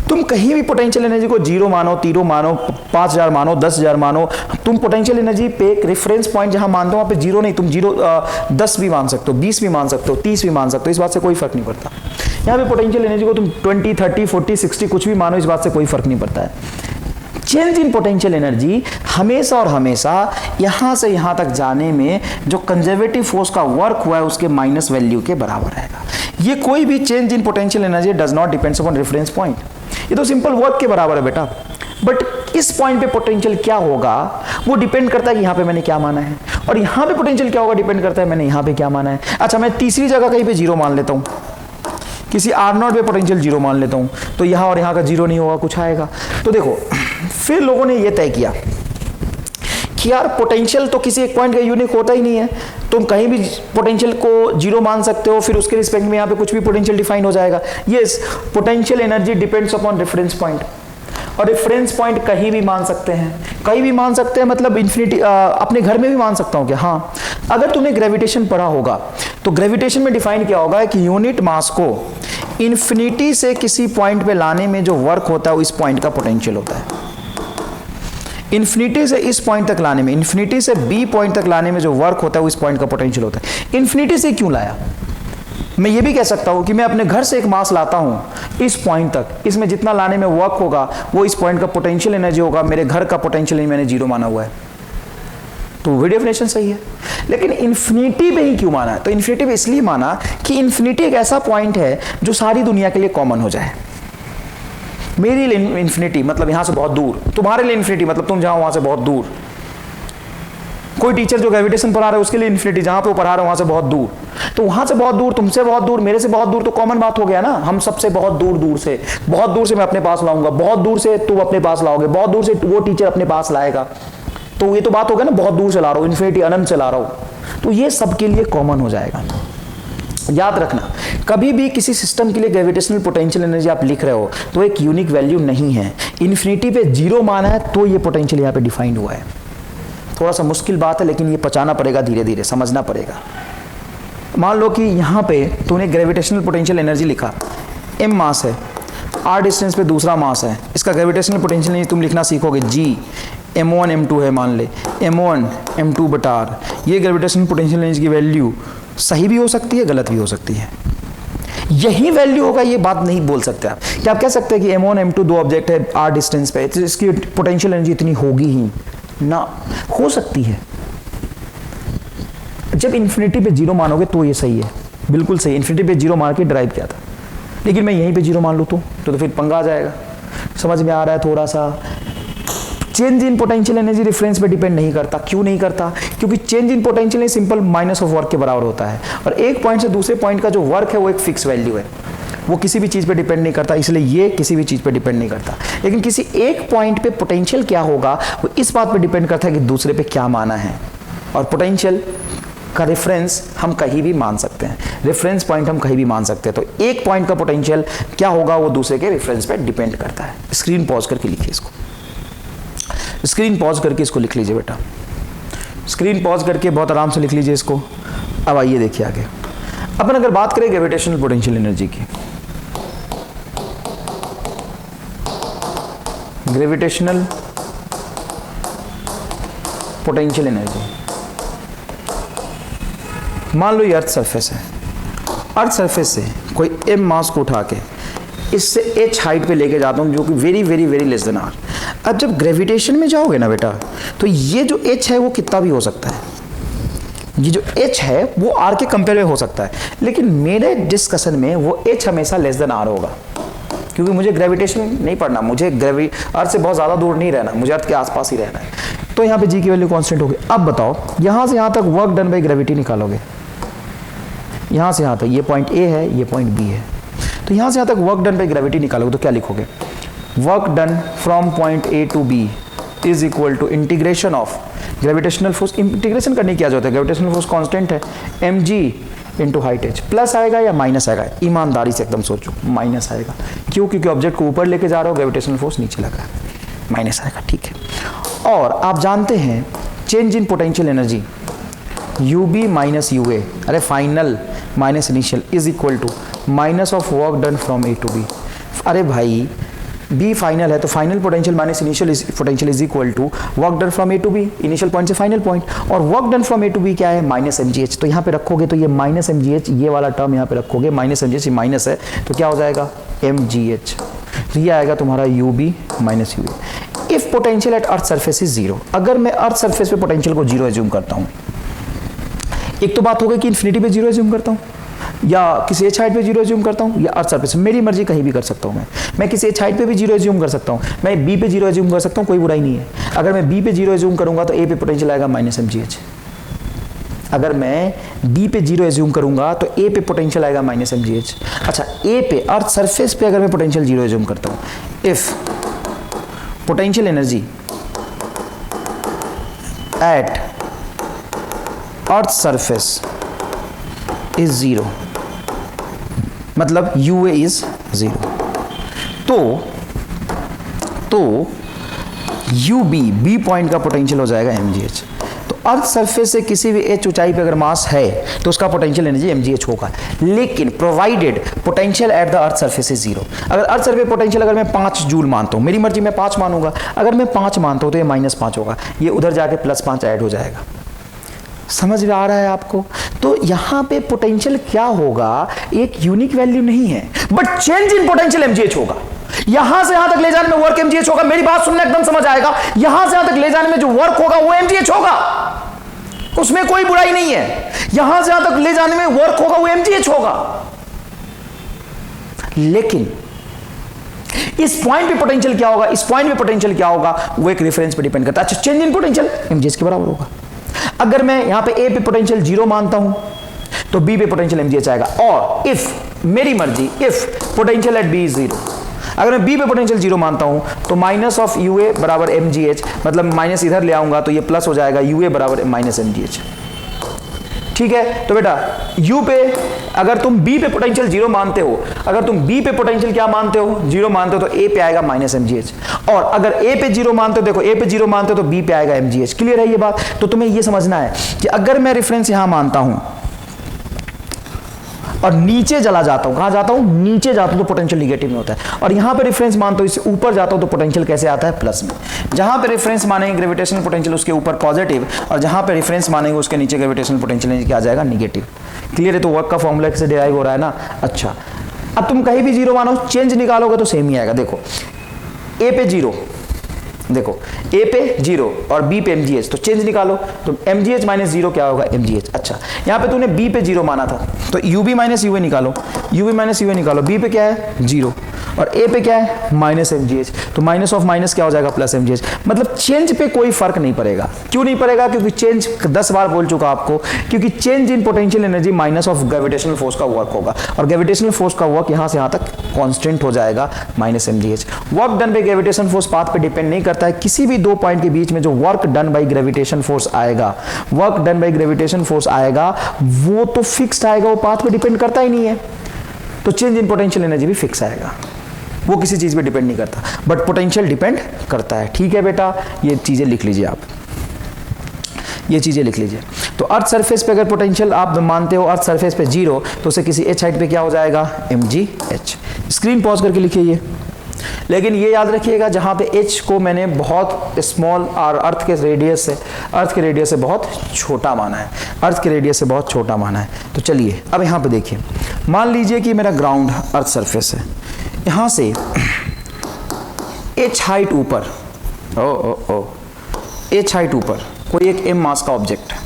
तुम कहीं भी पोटेंशियल एनर्जी को जीरो मानो, तीरो मानो, 5000 मानो, 10,000 मानो, तुम पोटेंशियल एनर्जी पे एक रेफरेंस पॉइंट जहां मानते हो वहां पे जीरो नहीं, तुम 10 भी मान सकते हो, 20 भी मान सकते हो, 30 भी मान सकते हो, इस बात से कोई फर्क नहीं पड़ता। यहाँ पे पोटेंशियल एनर्जी को तुम 20, 30, 40, 60 कुछ भी मानो, इस बात से कोई फर्क नहीं पड़ता है। चेंज इन पोटेंशियल एनर्जी हमेशा और हमेशा यहां से यहां तक जाने में जो कंजर्वेटिव फोर्स का वर्क हुआ है उसके माइनस वैल्यू के बराबर रहेगा। ये कोई भी change in potential energy does not depends upon reference point, ये तो सिंपल वर्क के बराबर है बेटा। बट इस पॉइंट पे पोटेंशियल क्या होगा वो डिपेंड करता है कि यहां पे मैंने क्या माना है, और यहां पे पोटेंशियल क्या होगा डिपेंड करता है मैंने यहां पे क्या माना है। अच्छा, मैं तीसरी जगह कहीं पे जीरो मान लेता हूं, किसी R0 पे पोटेंशियल जीरो मान लेता हूं, तो यहां और यहां का जीरो नहीं होगा, कुछ आएगा। तो देखो फिर लोगों ने यह तय किया कि यार पोटेंशियल तो किसी एक पॉइंट का यूनिक होता ही नहीं है, तुम कहीं भी पोटेंशियल को जीरो मान सकते हो, फिर उसके रिस्पेक्ट में यहाँ पे कुछ भी पोटेंशियल डिफाइन हो जाएगा। Yes, potential energy depends upon reference point, और रेफरेंस पॉइंट कहीं भी मान सकते हैं, कहीं भी मान सकते हैं मतलब इन्फिनिटी, अपने घर में भी मान सकता हूँ क्या? हाँ, अगर तुमने ग्रेविटेशन पढ़ा होगा तो ग्रेविटेशन में डिफाइन किया होगा कि यूनिट मास को इन्फिनिटी से किसी पॉइंट पे लाने में जो वर्क होता है इस पॉइंट का पोटेंशियल होता है। इन्फिनिटी से इस पॉइंट तक लाने में, इन्फिनिटी से बी पॉइंट तक लाने में जो वर्क होता है वो इस पॉइंट का पोटेंशियल होता है। इन्फिनिटी से क्यों लाया? मैं ये भी कह सकता हूं कि मैं अपने घर से एक मास लाता हूं इस पॉइंट तक, इसमें जितना लाने में वर्क होगा वो इस पॉइंट का पोटेंशियल एनर्जी होगा, मेरे घर का पोटेंशियल मैंने जीरो माना हुआ है, तो वो डेफिनेशन सही है। लेकिन इन्फिनिटी पे ही क्यों माना है? तो इन्फिनिटी पे इसलिए माना कि इन्फिनिटी एक ऐसा पॉइंट है जो सारी दुनिया के लिए कॉमन हो जाए। मेरे लिए इन्फिनिटी मतलब यहां से बहुत दूर, तुम्हारे लिए इन्फिनिटी मतलब तुम जहां वहां से बहुत दूर। कोई टीचर जो ग्रेविटेशन पढ़ा रहा है उसके लिए इन्फिनिटी, जहां पे वो पढ़ा रहा है वहां से बहुत दूर। तो वहां से बहुत दूर, तुमसे बहुत दूर, मेरे से बहुत दूर, तो कॉमन बात हो गया ना, हम सबसे बहुत दूर दूर से, बहुत दूर से मैं अपने पास लाऊंगा, बहुत दूर से तू अपने पास लाओगे, बहुत दूर से वो टीचर अपने पास लाएगा, तो ये तो बात हो गया ना, बहुत दूर से ला रहा हूं, इन्फिनिटी अनंत से ला रहा हूं, तो ये सबके लिए कॉमन हो जाएगा। याद रखना, कभी भी किसी सिस्टम के लिए ग्रेविटेशनल पोटेंशियल एनर्जी आप लिख रहे हो तो एक यूनिक वैल्यू नहीं है, इन्फिनिटी पे 0 माना है तो ये पोटेंशियल यहाँ पे डिफाइंड हुआ है। थोड़ा सा मुश्किल बात है, लेकिन ये पचाना पड़ेगा, धीरे धीरे समझना पड़ेगा। मान लो कि यहाँ पे तूने ग्रेविटेशनल पोटेंशियल एनर्जी लिखा, m मास है, r डिस्टेंस पे दूसरा मास है, इसका ग्रेविटेशनल पोटेंशियल एनर्जी तुम लिखना सीखोगे, g m1 m2 है, मान ले m1 m2 बटा r। ये ग्रेविटेशनल पोटेंशियल एनर्जी की वैल्यू सही भी हो सकती है, गलत भी हो सकती है। यही वैल्यू होगा ये बात नहीं बोल सकते आप, क्या आप कह सकते हैं कि m1 m2 दो ऑब्जेक्ट है r डिस्टेंस पे, तो इसकी पोटेंशियल एनर्जी इतनी होगी ही ना, हो सकती है। जब इन्फिनिटी पे 0 मानोगे तो ये सही है, बिल्कुल सही, इन्फिनिटी पे 0 मान के ड्राइव किया था, लेकिन मैं यहीं पे 0 मान लूँ तो फिर पंगा आ जाएगा। समझ में आ रहा है थोड़ा सा? Change in potential energy reference पे डिपेंड नहीं करता। क्यों नहीं करता? क्योंकि change in potential energy simple minus of work के बराबर होता है, और एक पॉइंट से दूसरे पॉइंट का जो वर्क है वो एक फिक्स वैल्यू है, वो किसी भी चीज़ पे डिपेंड नहीं करता, इसलिए ये किसी भी चीज़ पे डिपेंड नहीं करता। लेकिन किसी एक पॉइंट पे पोटेंशियल क्या होगा वो इस बात पे डिपेंड करता है कि दूसरे पे क्या माना है, और पोटेंशियल का रेफरेंस हम कहीं भी मान सकते हैं, रेफरेंस पॉइंट हम कहीं भी मान सकते हैं। तो एक पॉइंट का पोटेंशियल क्या होगा वो दूसरे के रेफरेंस पे डिपेंड करता है। स्क्रीन पॉज करके लिखिए इसको, स्क्रीन पॉज करके इसको लिख लीजिए बेटा, स्क्रीन पॉज करके बहुत आराम से लिख लीजिए इसको। अब आइए देखिए आगे, अपन अगर बात करें ग्रेविटेशनल पोटेंशियल एनर्जी की, ग्रेविटेशनल पोटेंशियल एनर्जी, मान लो ये अर्थ सरफेस है, अर्थ सरफेस से कोई m मास को उठा के इससे h हाइट पे लेके जाता हूँ, जो कि very very very less than r। अब जब ग्रेविटेशन में जाओगे ना बेटा, तो ये जो h है वो कितना भी हो सकता है, ये जो h है वो r के कंपेयर में हो सकता है, लेकिन मेरे डिस्कशन में वो h हमेशा लेस देन r होगा, क्योंकि मुझे ग्रेविटेशन नहीं पढ़ना, मुझे अर्थ से बहुत ज़्यादा दूर नहीं रहना, मुझे अर्थ के आसपास ही रहना है। तो यहाँ पे g की वैल्यू कांस्टेंट होगी। अब बताओ यहाँ से यहाँ तक वर्क डन बाई ग्रेविटी निकालोगे, यहाँ से यहाँ तक, ये पॉइंट A है, ये पॉइंट B है, तो यहाँ से यहाँ तक वर्क डन बाई ग्रेविटी निकालोगे तो क्या लिखोगे? Work done from point A to B is equal to integration of gravitational force. Integration करने की क्या जरूरत है, ग्रेविटेशनल फोर्स कांस्टेंट है, mg into height h। Plus आएगा या माइनस आएगा? ईमानदारी से एकदम सोचो, माइनस आएगा। क्यों? क्योंकि ऑब्जेक्ट को ऊपर लेके जा रहे हो, ग्रेविटेशनल फोर्स नीचे लगा है, माइनस आएगा, ठीक है। और आप जानते हैं change in potential energy ub minus ua, अरे final minus initial is equal to minus of work done from A to B। अरे भाई B फाइनल है तो final potential minus initial potential is equal to work done from A to B, initial point से final point, और work done from A to B क्या है? Minus mgh। तो यहाँ पे रखोगे तो ये माइनस mgh, ये वाला टर्म यहाँ पे रखोगे, माइनस mgh, ये माइनस है तो क्या हो जाएगा? mgh। तो ये आएगा तुम्हारा ub minus ua। If potential eight earth surface is 0, अगर मैं अर्थ सरफेस पे पोटेंशियल को 0 एज्यूम करता हूँ, एक तो बात हो गई कि इन्फिनिटी पे 0 एज्यूम करता हूँ, या किसी एच हाइट पे 0 एज्यूम करता हूँ, या अर्थ सरफेस, मेरी मर्जी कहीं भी कर सकता हूँ। मैं किसी एच हाइट पे भी 0 एज्यूम कर सकता हूँ, मैं B पे 0 एज्यूम कर सकता हूँ, कोई बुराई नहीं है। अगर मैं B पे 0 एज्यूम करूंगा तो A पे पोटेंशियल आएगा माइनस mgh। अगर मैं B पे 0 एज्यूम करूंगा तो A पे पोटेंशियल आएगा माइनस mgh। अच्छा, A पे अर्थ सरफेस पे अगर मैं पोटेंशियल 0 एज्यूम करता हूँ, if potential energy eight earth surface is 0, मतलब ua इज 0, तो ub b पॉइंट का पोटेंशियल हो जाएगा mgh। तो अर्थ सरफेस से किसी भी h ऊंचाई पे अगर मास है तो उसका पोटेंशियल एनर्जी mgh होगा, लेकिन provided potential at the earth surface is 0। अगर अर्थ सरफेस पोटेंशियल अगर मैं 5 जूल मानता हूँ, मेरी मर्जी मैं 5 मानूंगा, अगर मैं 5 मानता हूँ तो ये -5 होगा, ये उधर जाके +5 ऐड हो जाएगा। समझ में आ रहा है आपको? तो यहां पे पोटेंशियल क्या होगा, एक यूनिक वैल्यू नहीं है, but change in potential mgh होगा। यहां से यहां तक ले जाने में वर्क mgh होगा, मेरी बात सुनना एकदम समझ आएगा, यहां से यहां तक ले जाने में जो वर्क होगा वो mgh होगा, उसमें कोई बुराई नहीं है। यहां से यहां तक ले जाने में वर्क होगा वो mgh होगा, लेकिन इस पॉइंट पे पोटेंशियल क्या होगा, इस पॉइंट पे पोटेंशियल क्या होगा, वो एक रेफरेंस पे डिपेंड करता है। अच्छा, चेंज इन पोटेंशियल mgh के बराबर होगा। अगर मैं यहां पे A पे पोटेंशियल 0 मानता हूं तो बी पे पोटेंशियल mgh आएगा। और इफ मेरी मर्जी, if potential at B is 0, अगर मैं बी पे पोटेंशियल 0 मानता हूं तो माइनस ऑफ यूए बराबर mgh, मतलब माइनस इधर ले आऊंगा तो ये प्लस हो जाएगा यूए बराबर माइनस mgh। ठीक है, तो बेटा u पे अगर तुम b पे पोटेंशियल 0 मानते हो, अगर तुम b पे पोटेंशियल क्या मानते हो, 0 मानते हो, तो a पे आएगा माइनस mgh। और अगर a पे 0 मानते हो, देखो a पे 0 मानते हो तो b पे आएगा mgh। क्लियर है ये बात? तो तुम्हें ये समझना है कि अगर मैं रेफरेंस यहां मानता हूं और नीचे चला जाता हूं, कहां जाता हूं, नीचे जाता हूं तो पोटेंशियल निगेटिव में होता है। और यहां पे रेफरेंस मानता हूं, इससे ऊपर जाता हूं तो पोटेंशियल कैसे आता है, प्लस में। जहां पे रेफरेंस मानेंगे ग्रेविटेशनल पोटेंशियल उसके ऊपर पॉजिटिव, और जहां पे रेफरेंस मानेंगे उसके नीचे ग्रेविटेशनल पोटेंशियल क्या आ जाएगा, निगेटिव। क्लियर है? तो वर्क का फॉर्मूला कैसे डिराइव हो रहा है ना। अच्छा, अब तुम कहीं भी 0 मानो, चेंज निकालोगे तो सेम ही आएगा। देखो ए पे 0, देखो a पे 0 और b पे mgh, तो चेंज निकालो तो mgh माइनस 0 क्या होगा, mgh। अच्छा, यहाँ पे तूने b पे 0 माना था तो ub माइनस ua निकालो, ub माइनस ua निकालो, b पे क्या है 0 और a पे क्या है माइनस mgh, तो माइनस ऑफ माइनस क्या हो जाएगा, प्लस mgh। मतलब चेंज पे कोई फर्क नहीं पड़ेगा। क्यों नहीं पड़ेगा? क्योंकि चेंज 10 बार बोल चुका आपको, क्योंकि change in potential energy minus of gravitational force का वर्क होगा, और ग्रेविटेशनल फोर्स का वर्क यहाँ से यहाँ तक कांस्टेंट हो जाएगा minus mgh। Work done by gravitation force path पे डिपेंड नहीं करता है। किसी भी दो पॉइंट के बीच में जो work done by gravitation force आएगा, work done by gravitation force आएगा, वो तो फिक्स्ड आएगा, वो पाथ पे डिपेंड करता ही नहीं है। तो चेंज इन पोटेंशियल एनर्जी भी फिक्स आएगा, वो किसी चीज पे डिपेंड नहीं करता, बट पोटेंशियल डिपेंड करता है। ठीक है बेटा, ये चीजें लिख लीजिए आप, ये चीजें लिख लीजिए। तो अर्थ सरफेस पे अगर पोटेंशियल आप मानते हो अर्थ सरफेस पे 0, तो उसे किसी h हाइट पे क्या हो जाएगा, mgh। स्क्रीन पॉज करके लिखिए ये। लेकिन ये याद रखिएगा, जहां पे h को मैंने बहुत स्मॉल और अर्थ के रेडियस से बहुत छोटा माना है, अर्थ के रेडियस से बहुत छोटा माना है। तो चलिए अब यहाँ पे देखिए, मान लीजिए कि मेरा ग्राउंड अर्थ सरफेस है, यहाँ से h हाइट ऊपर, h हाइट ऊपर कोई एक m मास का ऑब्जेक्ट है,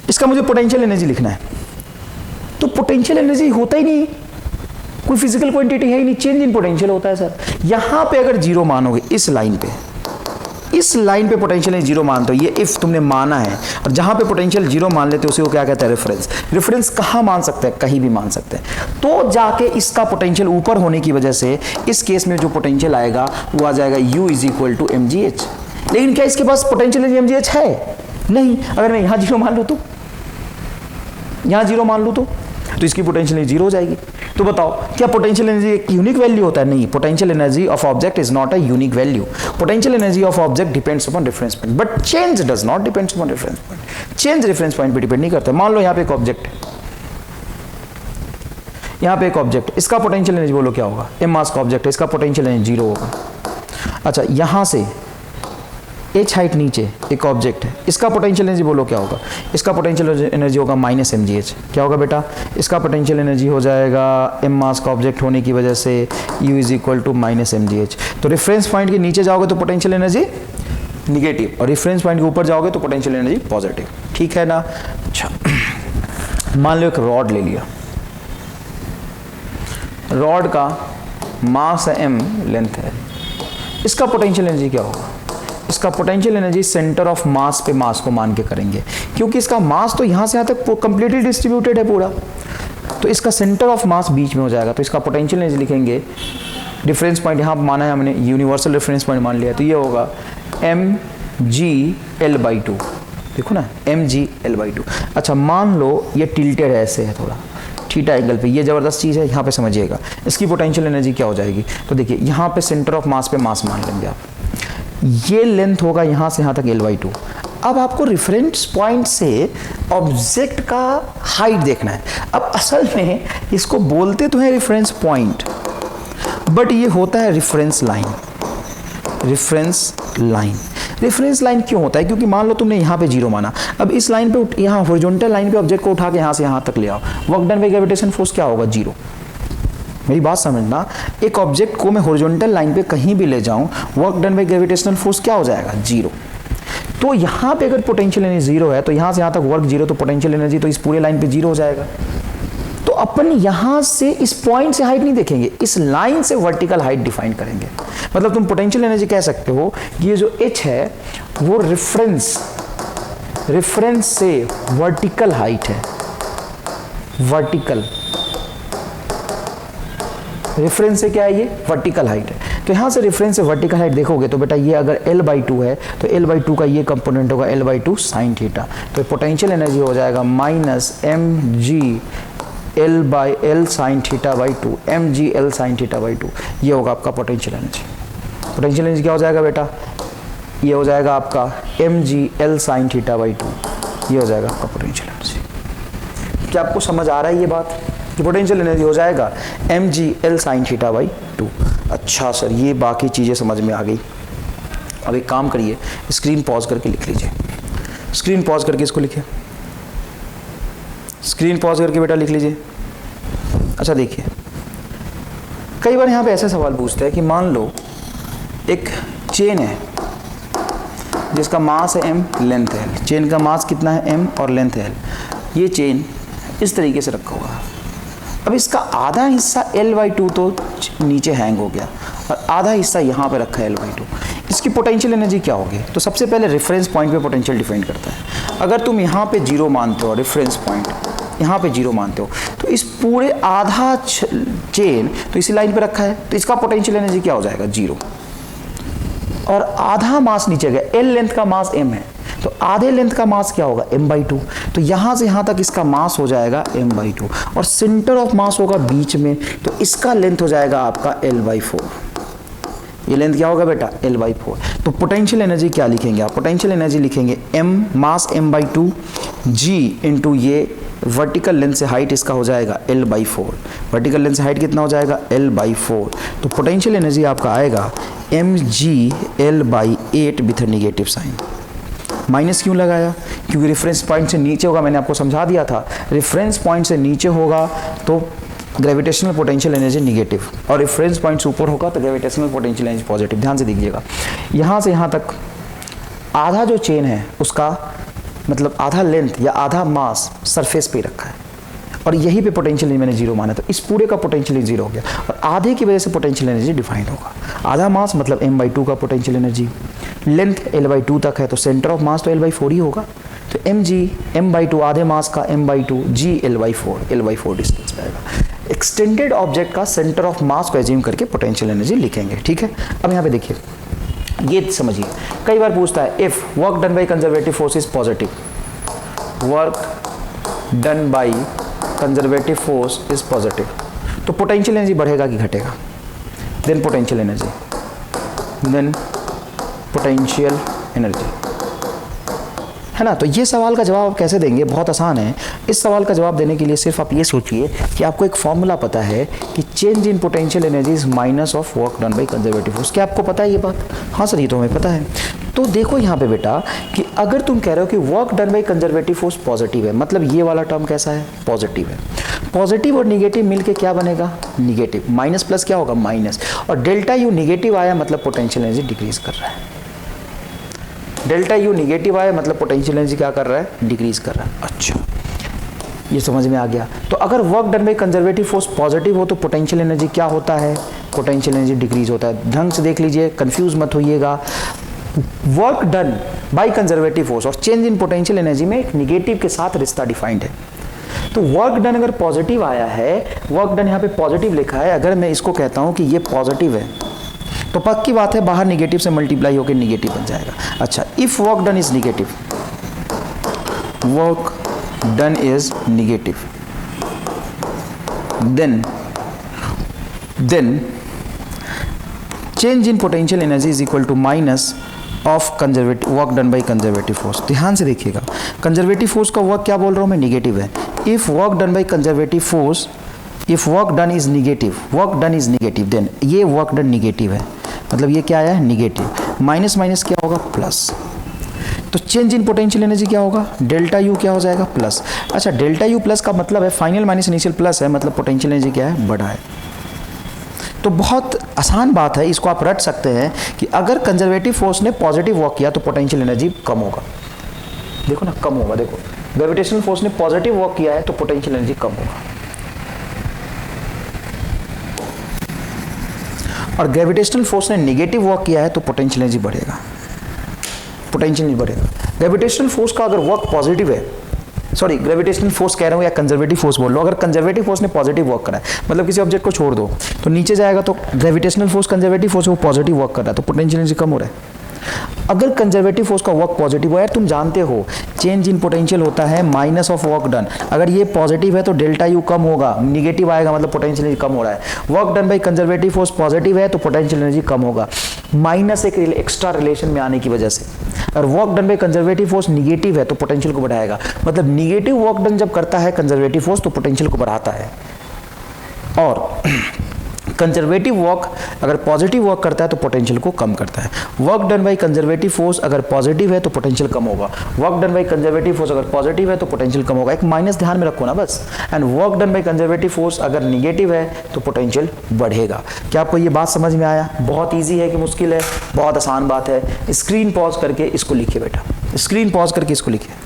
इसका मुझे पोटेंशियल एनर्जी लिखना है। तो पोटेंशियल एनर्जी होता ही नहीं, कोई फिजिकल क्वांटिटी है ही नहीं, चेंज इन पोटेंशियल होता है सर। यहां पे अगर 0 मानोगे, इस लाइन पे पोटेंशियल 0 मानते हो, ये इफ तुमने माना है, और जहां पे पोटेंशियल 0 मान लेते हो उसी को क्या कहते हैं, रेफरेंस। रेफरेंस कहां मान सकते हैं, कहीं भी मान सकते हैं। तो जाके इसका पोटेंशियल ऊपर होने की वजह से इस केस में जो पोटेंशियल आएगा वो आ जाएगा u is equal to mgh। लेकिन क्या इसके पास पोटेंशियल mgh है? नहीं। अगर मैं यहां 0 मान लूं तो, यहां 0 मान लूं तो इसकी पोटेंशियल 0 हो जाएगी। तो बताओ, क्या पोटेंशियल एनर्जी एक यूनिक वैल्यू होता है? नहीं, potential energy of object is not a unique value. Potential energy of object depends upon reference point, but change does not depends upon reference point. Change reference point पे depend नहीं करता। मान लो यहाँ पे एक ऑब्जेक्ट है, यहाँ पे एक ऑब्जेक्ट, इसका पोटेंशियल एनर्जी बोलो क्या होगा, m मास का ऑब्जेक्ट है, इसका पोटेंशियल एनर्जी 0 होगा। अच्छा, यहाँ से h हाइट नीचे एक ऑब्जेक्ट है, इसका पोटेंशियल एनर्जी बोलो क्या होगा, इसका पोटेंशियल एनर्जी होगा माइनस mgh। क्या होगा बेटा, इसका पोटेंशियल एनर्जी हो जाएगा m मास का ऑब्जेक्ट होने की वजह से u is equal to minus mgh। तो रेफरेंस पॉइंट के नीचे जाओगे तो पोटेंशियल एनर्जी निगेटिव, और रेफरेंस पॉइंट के ऊपर जाओगे तो पोटेंशियल एनर्जी पॉजिटिव। ठीक है ना। अच्छा, मान लो एक रॉड ले लिया, रॉड का मास है m, लेंथ है, इसका पोटेंशियल एनर्जी क्या होगा, इसका potential energy centre of mass पे मास को मान के करेंगे, क्योंकि इसका मास तो यहां से यहां तक कंप्लीटली डिस्ट्रीब्यूटेड है पूरा, तो इसका सेंटर ऑफ मास बीच में हो जाएगा। तो इसका पोटेंशियल एनर्जी लिखेंगे, डिफरेंस पॉइंट यहां माना है हमने, यूनिवर्सल रेफरेंस पॉइंट मान लिया, तो ये होगा mgl/2। देखो ना, mgl/2। अच्छा, मान लो ये टिल्टेड है, ऐसे है थोड़ा थीटा एंगल पे, ये जबरदस्त चीज है, यहाँ पे समझिएगा इसकी पोटेंशियल एनर्जी क्या हो जाएगी। तो देखिए, यहाँ पे सेंटर ऑफ मास पे मास मान लेंगे आप, ये लेंथ होगा यहां से यहां तक l/2। अब आपको रेफरेंस पॉइंट से ऑब्जेक्ट का हाइट देखना है। अब असल में इसको बोलते तो है रेफरेंस पॉइंट, बट ये होता है reference line. Reference line, reference line क्यों होता है, क्योंकि मान लो तुमने यहाँ पे 0 माना, अब इस लाइन पे, यहाँ हॉरिजॉन्टल लाइन पे ऑब्जेक्ट को उठा के यहाँ से यहाँ तक ले आओ, work done by gravitation force क्या होगा, 0। मेरी बात समझना, एक ऑब्जेक्ट को मैं हॉरिजॉन्टल लाइन पे कहीं भी ले जाऊं, work done by gravitational force क्या हो जाएगा, 0। तो यहाँ पे अगर पोटेंशियल एनर्जी 0 है, तो यहाँ से यहाँ तक वर्क 0, तो पोटेंशियल एनर्जी तो इस पूरे लाइन पे 0 हो जाएगा। तो अपन यहाँ से इस पॉइंट से हाइट नहीं देखेंगे, इस लाइन से वर्टिकल हाइट डिफाइन करेंगे। मतलब तुम पोटेंशियल एनर्जी कह सकते हो कि ये जो h है वो रेफरेंस से वर्टिकल हाइट है, वर्टिकल, रेफरेंस से क्या है, ये वर्टिकल हाइट है। तो यहाँ से रेफरेंस से वर्टिकल हाइट देखोगे तो बेटा ये अगर L/2 है तो L/2 का ये कंपोनेंट होगा L/2 साइन थीटा। तो पोटेंशियल एनर्जी हो जाएगा -mg L/L sine theta by 2, mg L sine theta by 2। ये होगा आपका पोटेंशियल एनर्जी। पोटेंशियल एनर्जी क्या हो जाएगा बेटा, ये हो जाएगा आपका mg L sine theta by 2। ये हो जाएगा आपका पोटेंशियल एनर्जी। क्या आपको समझ आ रहा है ये बात कि पोटेंशियल एनर्जी हो जाएगा mg L sine theta by 2। अच्छा सर, ये बाकी चीज़ें समझ में आ गई। अब एक काम करिए, स्क्रीन पॉज करके लिख लीजिए। स्क्रीन पॉज करके इसको लिखिए, स्क्रीन पॉज करके बेटा लिख लीजिए। अच्छा देखिए, कई बार यहाँ पे ऐसा सवाल पूछता है कि मान लो एक चेन है जिसका मास है m, लेंथ है l। चेन का मास कितना है m और लेंथ है l। ये चेन इस तरीके से रखा हुआ है। अब इसका आधा हिस्सा L/2 तो नीचे हैंग हो गया और आधा हिस्सा यहाँ पे रखा है L/2। इसकी पोटेंशियल एनर्जी क्या होगी? तो सबसे पहले रेफरेंस पॉइंट पे पोटेंशियल डिफाइन करता है। अगर तुम यहाँ पे 0 मानते हो, रेफरेंस पॉइंट यहाँ पे 0 मानते हो, तो इस पूरे आधा चेन तो इसी लाइन पे रखा है, तो इसका पोटेंशियल एनर्जी क्या हो जाएगा? 0। और आधा मास नीचे गया, L लेंथ का मास m है, तो आधे लेंथ का मास क्या होगा? m/2। तो यहाँ से यहाँ तक इसका मास हो जाएगा m/2 और सेंटर ऑफ मास होगा बीच में, तो इसका लेंथ हो जाएगा आपका L/4। ये लेंथ क्या होगा बेटा? L/4। तो पोटेंशियल एनर्जी क्या लिखेंगे आप? पोटेंशियल एनर्जी लिखेंगे m, मास m/2, g इंटू ये वर्टिकल लेंथ से हाइट इसका हो जाएगा L/4। वर्टिकल लेंथ से हाइट कितना हो जाएगा? L/4। तो पोटेंशियल एनर्जी आपका आएगा mg L/8 with negative sign. Minus क्यों लगाया? क्योंकि रेफरेंस पॉइंट से नीचे होगा, मैंने आपको समझा दिया था, रेफरेंस पॉइंट से नीचे होगा तो ग्रेविटेशनल पोटेंशियल एनर्जी निगेटिव और रेफरेंस पॉइंट से ऊपर होगा तो ग्रेविटेशनल पोटेंशियल एनर्जी पॉजिटिव। ध्यान से देखिएगा, यहाँ से यहाँ तक आधा जो चेन है उसका मतलब आधा लेंथ या आधा मास सरफेस पे रखा है और यहीं पे पोटेंशियल एनर्जी मैंने 0 माना, तो इस पूरे का पोटेंशियल 0 हो गया और आधे की वजह से पोटेंशियल एनर्जी डिफाइंड होगा। आधा मास मतलब m/2 का पोटेंशियल एनर्जी, लेंथ L/2 तक है तो सेंटर ऑफ मास तो L/4 ही होगा, तो mg m/2 आधे मास का m/2 g L/4 डिस्टेंस पे आएगा। एक्सटेंडेड ऑब्जेक्ट का सेंटर ऑफ मास को एज्यूम करके पोटेंशियल एनर्जी लिखेंगे। ठीक है, अब यहाँ पे देखिए, ये समझिए, कई बार पूछता है if work done by conservative force is positive, work done by conservative force is positive, तो पोटेंशियल एनर्जी बढ़ेगा कि घटेगा? Then potential energy, then potential energy, है ना। तो ये सवाल का जवाब आप कैसे देंगे? बहुत आसान है। इस सवाल का जवाब देने के लिए सिर्फ आप ये सोचिए कि आपको एक फॉर्मूला पता है कि change in potential energy is minus of work done by conservative force. क्या आपको पता है ये बात? हाँ सर, ये तो हमें पता है। तो देखो यहाँ पे बेटा कि अगर तुम कह रहे हो कि work done by conservative force positive है, मतलब ये वाला टर्म कैसा है? पॉजिटिव है। पॉजिटिव और निगेटिव मिलके क्या बनेगा? निगेटिव। माइनस प्लस क्या होगा? माइनस। और डेल्टा यू निगेटिव आया मतलब पोटेंशियल एनर्जी डिक्रीज कर रहा है। डेल्टा यू निगेटिव आया मतलब पोटेंशियल एनर्जी क्या कर रहा है? डिक्रीज कर रहा है। अच्छा, ये समझ में आ गया। तो अगर work done by conservative force positive हो तो पोटेंशियल एनर्जी क्या होता है? पोटेंशियल एनर्जी डिक्रीज होता है। ढंग से देख लीजिए, कंफ्यूज मत होइएगा। Work done by conservative force और चेंज इन पोटेंशियल एनर्जी में एक निगेटिव के साथ रिश्ता डिफाइंड है। तो वर्क डन अगर पॉजिटिव आया है, वर्क डन यहाँ पे पॉजिटिव लिखा है, अगर मैं इसको कहता हूँ कि ये पॉजिटिव है तो पक्की बात है बाहर निगेटिव से मल्टीप्लाई होकर निगेटिव बन जाएगा। अच्छा, if work done is negative, work done is negative, then change in potential energy is equal to minus of conservative work done by conservative force. ध्यान से देखिएगा, कंजर्वेटिव फोर्स का वर्क क्या बोल रहा हूँ मैं? निगेटिव है। If work done by conservative force, if work done is negative, work done is negative, then ये वर्क डन निगेटिव है, मतलब ये क्या आया है? निगेटिव। माइनस माइनस क्या होगा? प्लस। तो चेंज इन पोटेंशियल एनर्जी क्या होगा? डेल्टा यू क्या हो जाएगा? प्लस। अच्छा, डेल्टा यू प्लस का मतलब है फाइनल माइनस इनिशियल प्लस है, मतलब पोटेंशियल एनर्जी क्या है? बढ़ा है। तो बहुत आसान बात है, इसको आप रट सकते हैं कि अगर कंजर्वेटिव फोर्स ने पॉजिटिव वर्क किया तो पोटेंशियल एनर्जी कम होगा। देखो ना, कम होगा। देखो, ग्रेविटेशनल फोर्स ने पॉजिटिव वर्क किया है तो पोटेंशियल एनर्जी कम होगा, और ग्रेविटेशनल फोर्स ने नेगेटिव वर्क किया है तो पोटेंशियल एनर्जी बढ़ेगा। पोटेंशियल नहीं बढ़ेगा। ग्रेविटेशनल फोर्स का अगर वर्क पॉजिटिव है सॉरी ग्रेविटेशनल फोर्स कह रहा हूँ या कंजर्वेटिव फोर्स बोल लो, अगर कंजर्वेटिव फोर्स ने पॉजिटिव वर्क करा है, मतलब किसी ऑब्जेक्ट को छोड़ दो तो नीचे जाएगा, तो ग्रेविटेशनल फोर्स कंजर्वेटिव फोर्स वो पॉजिटिव वर्क कर रहा है, तो पोटेंशियल एनर्जी कम हो रहा है। अगर कंजर्वेटिव फोर्स का वर्क पॉजिटिव हो, यार तुम जानते हो चेंज इन पोटेंशियल होता है माइनस ऑफ वर्क डन, अगर ये पॉजिटिव है तो डेल्टा यू कम होगा, निगेटिव आएगा मतलब पोटेंशियल एनर्जी कम हो रहा है। Work done by conservative force positive है तो पोटेंशियल एनर्जी कम होगा, माइनस एक एक्स्ट्रा रिलेशन में आने की वजह से। और work done by conservative force negative है तो पोटेंशियल को बढ़ाएगा, मतलब निगेटिव वर्क डन जब करता है कंजर्वेटिव फोर्स तो पोटेंशियल को बढ़ाता है, और कंजर्वेटिव वर्क अगर पॉजिटिव वर्क करता है तो पोटेंशियल को कम करता है। Work done by conservative force अगर पॉजिटिव है तो पोटेंशियल कम होगा, work done by conservative force अगर पॉजिटिव है तो पोटेंशियल कम होगा, एक माइनस ध्यान में रखो ना बस। And work done by conservative force अगर निगेटिव है तो पोटेंशियल बढ़ेगा। क्या आपको ये बात समझ में आया? बहुत ईजी है कि मुश्किल है? बहुत आसान बात है। स्क्रीन पॉज करके इसको लिखिए बेटा, स्क्रीन पॉज करके इसको लिखिए।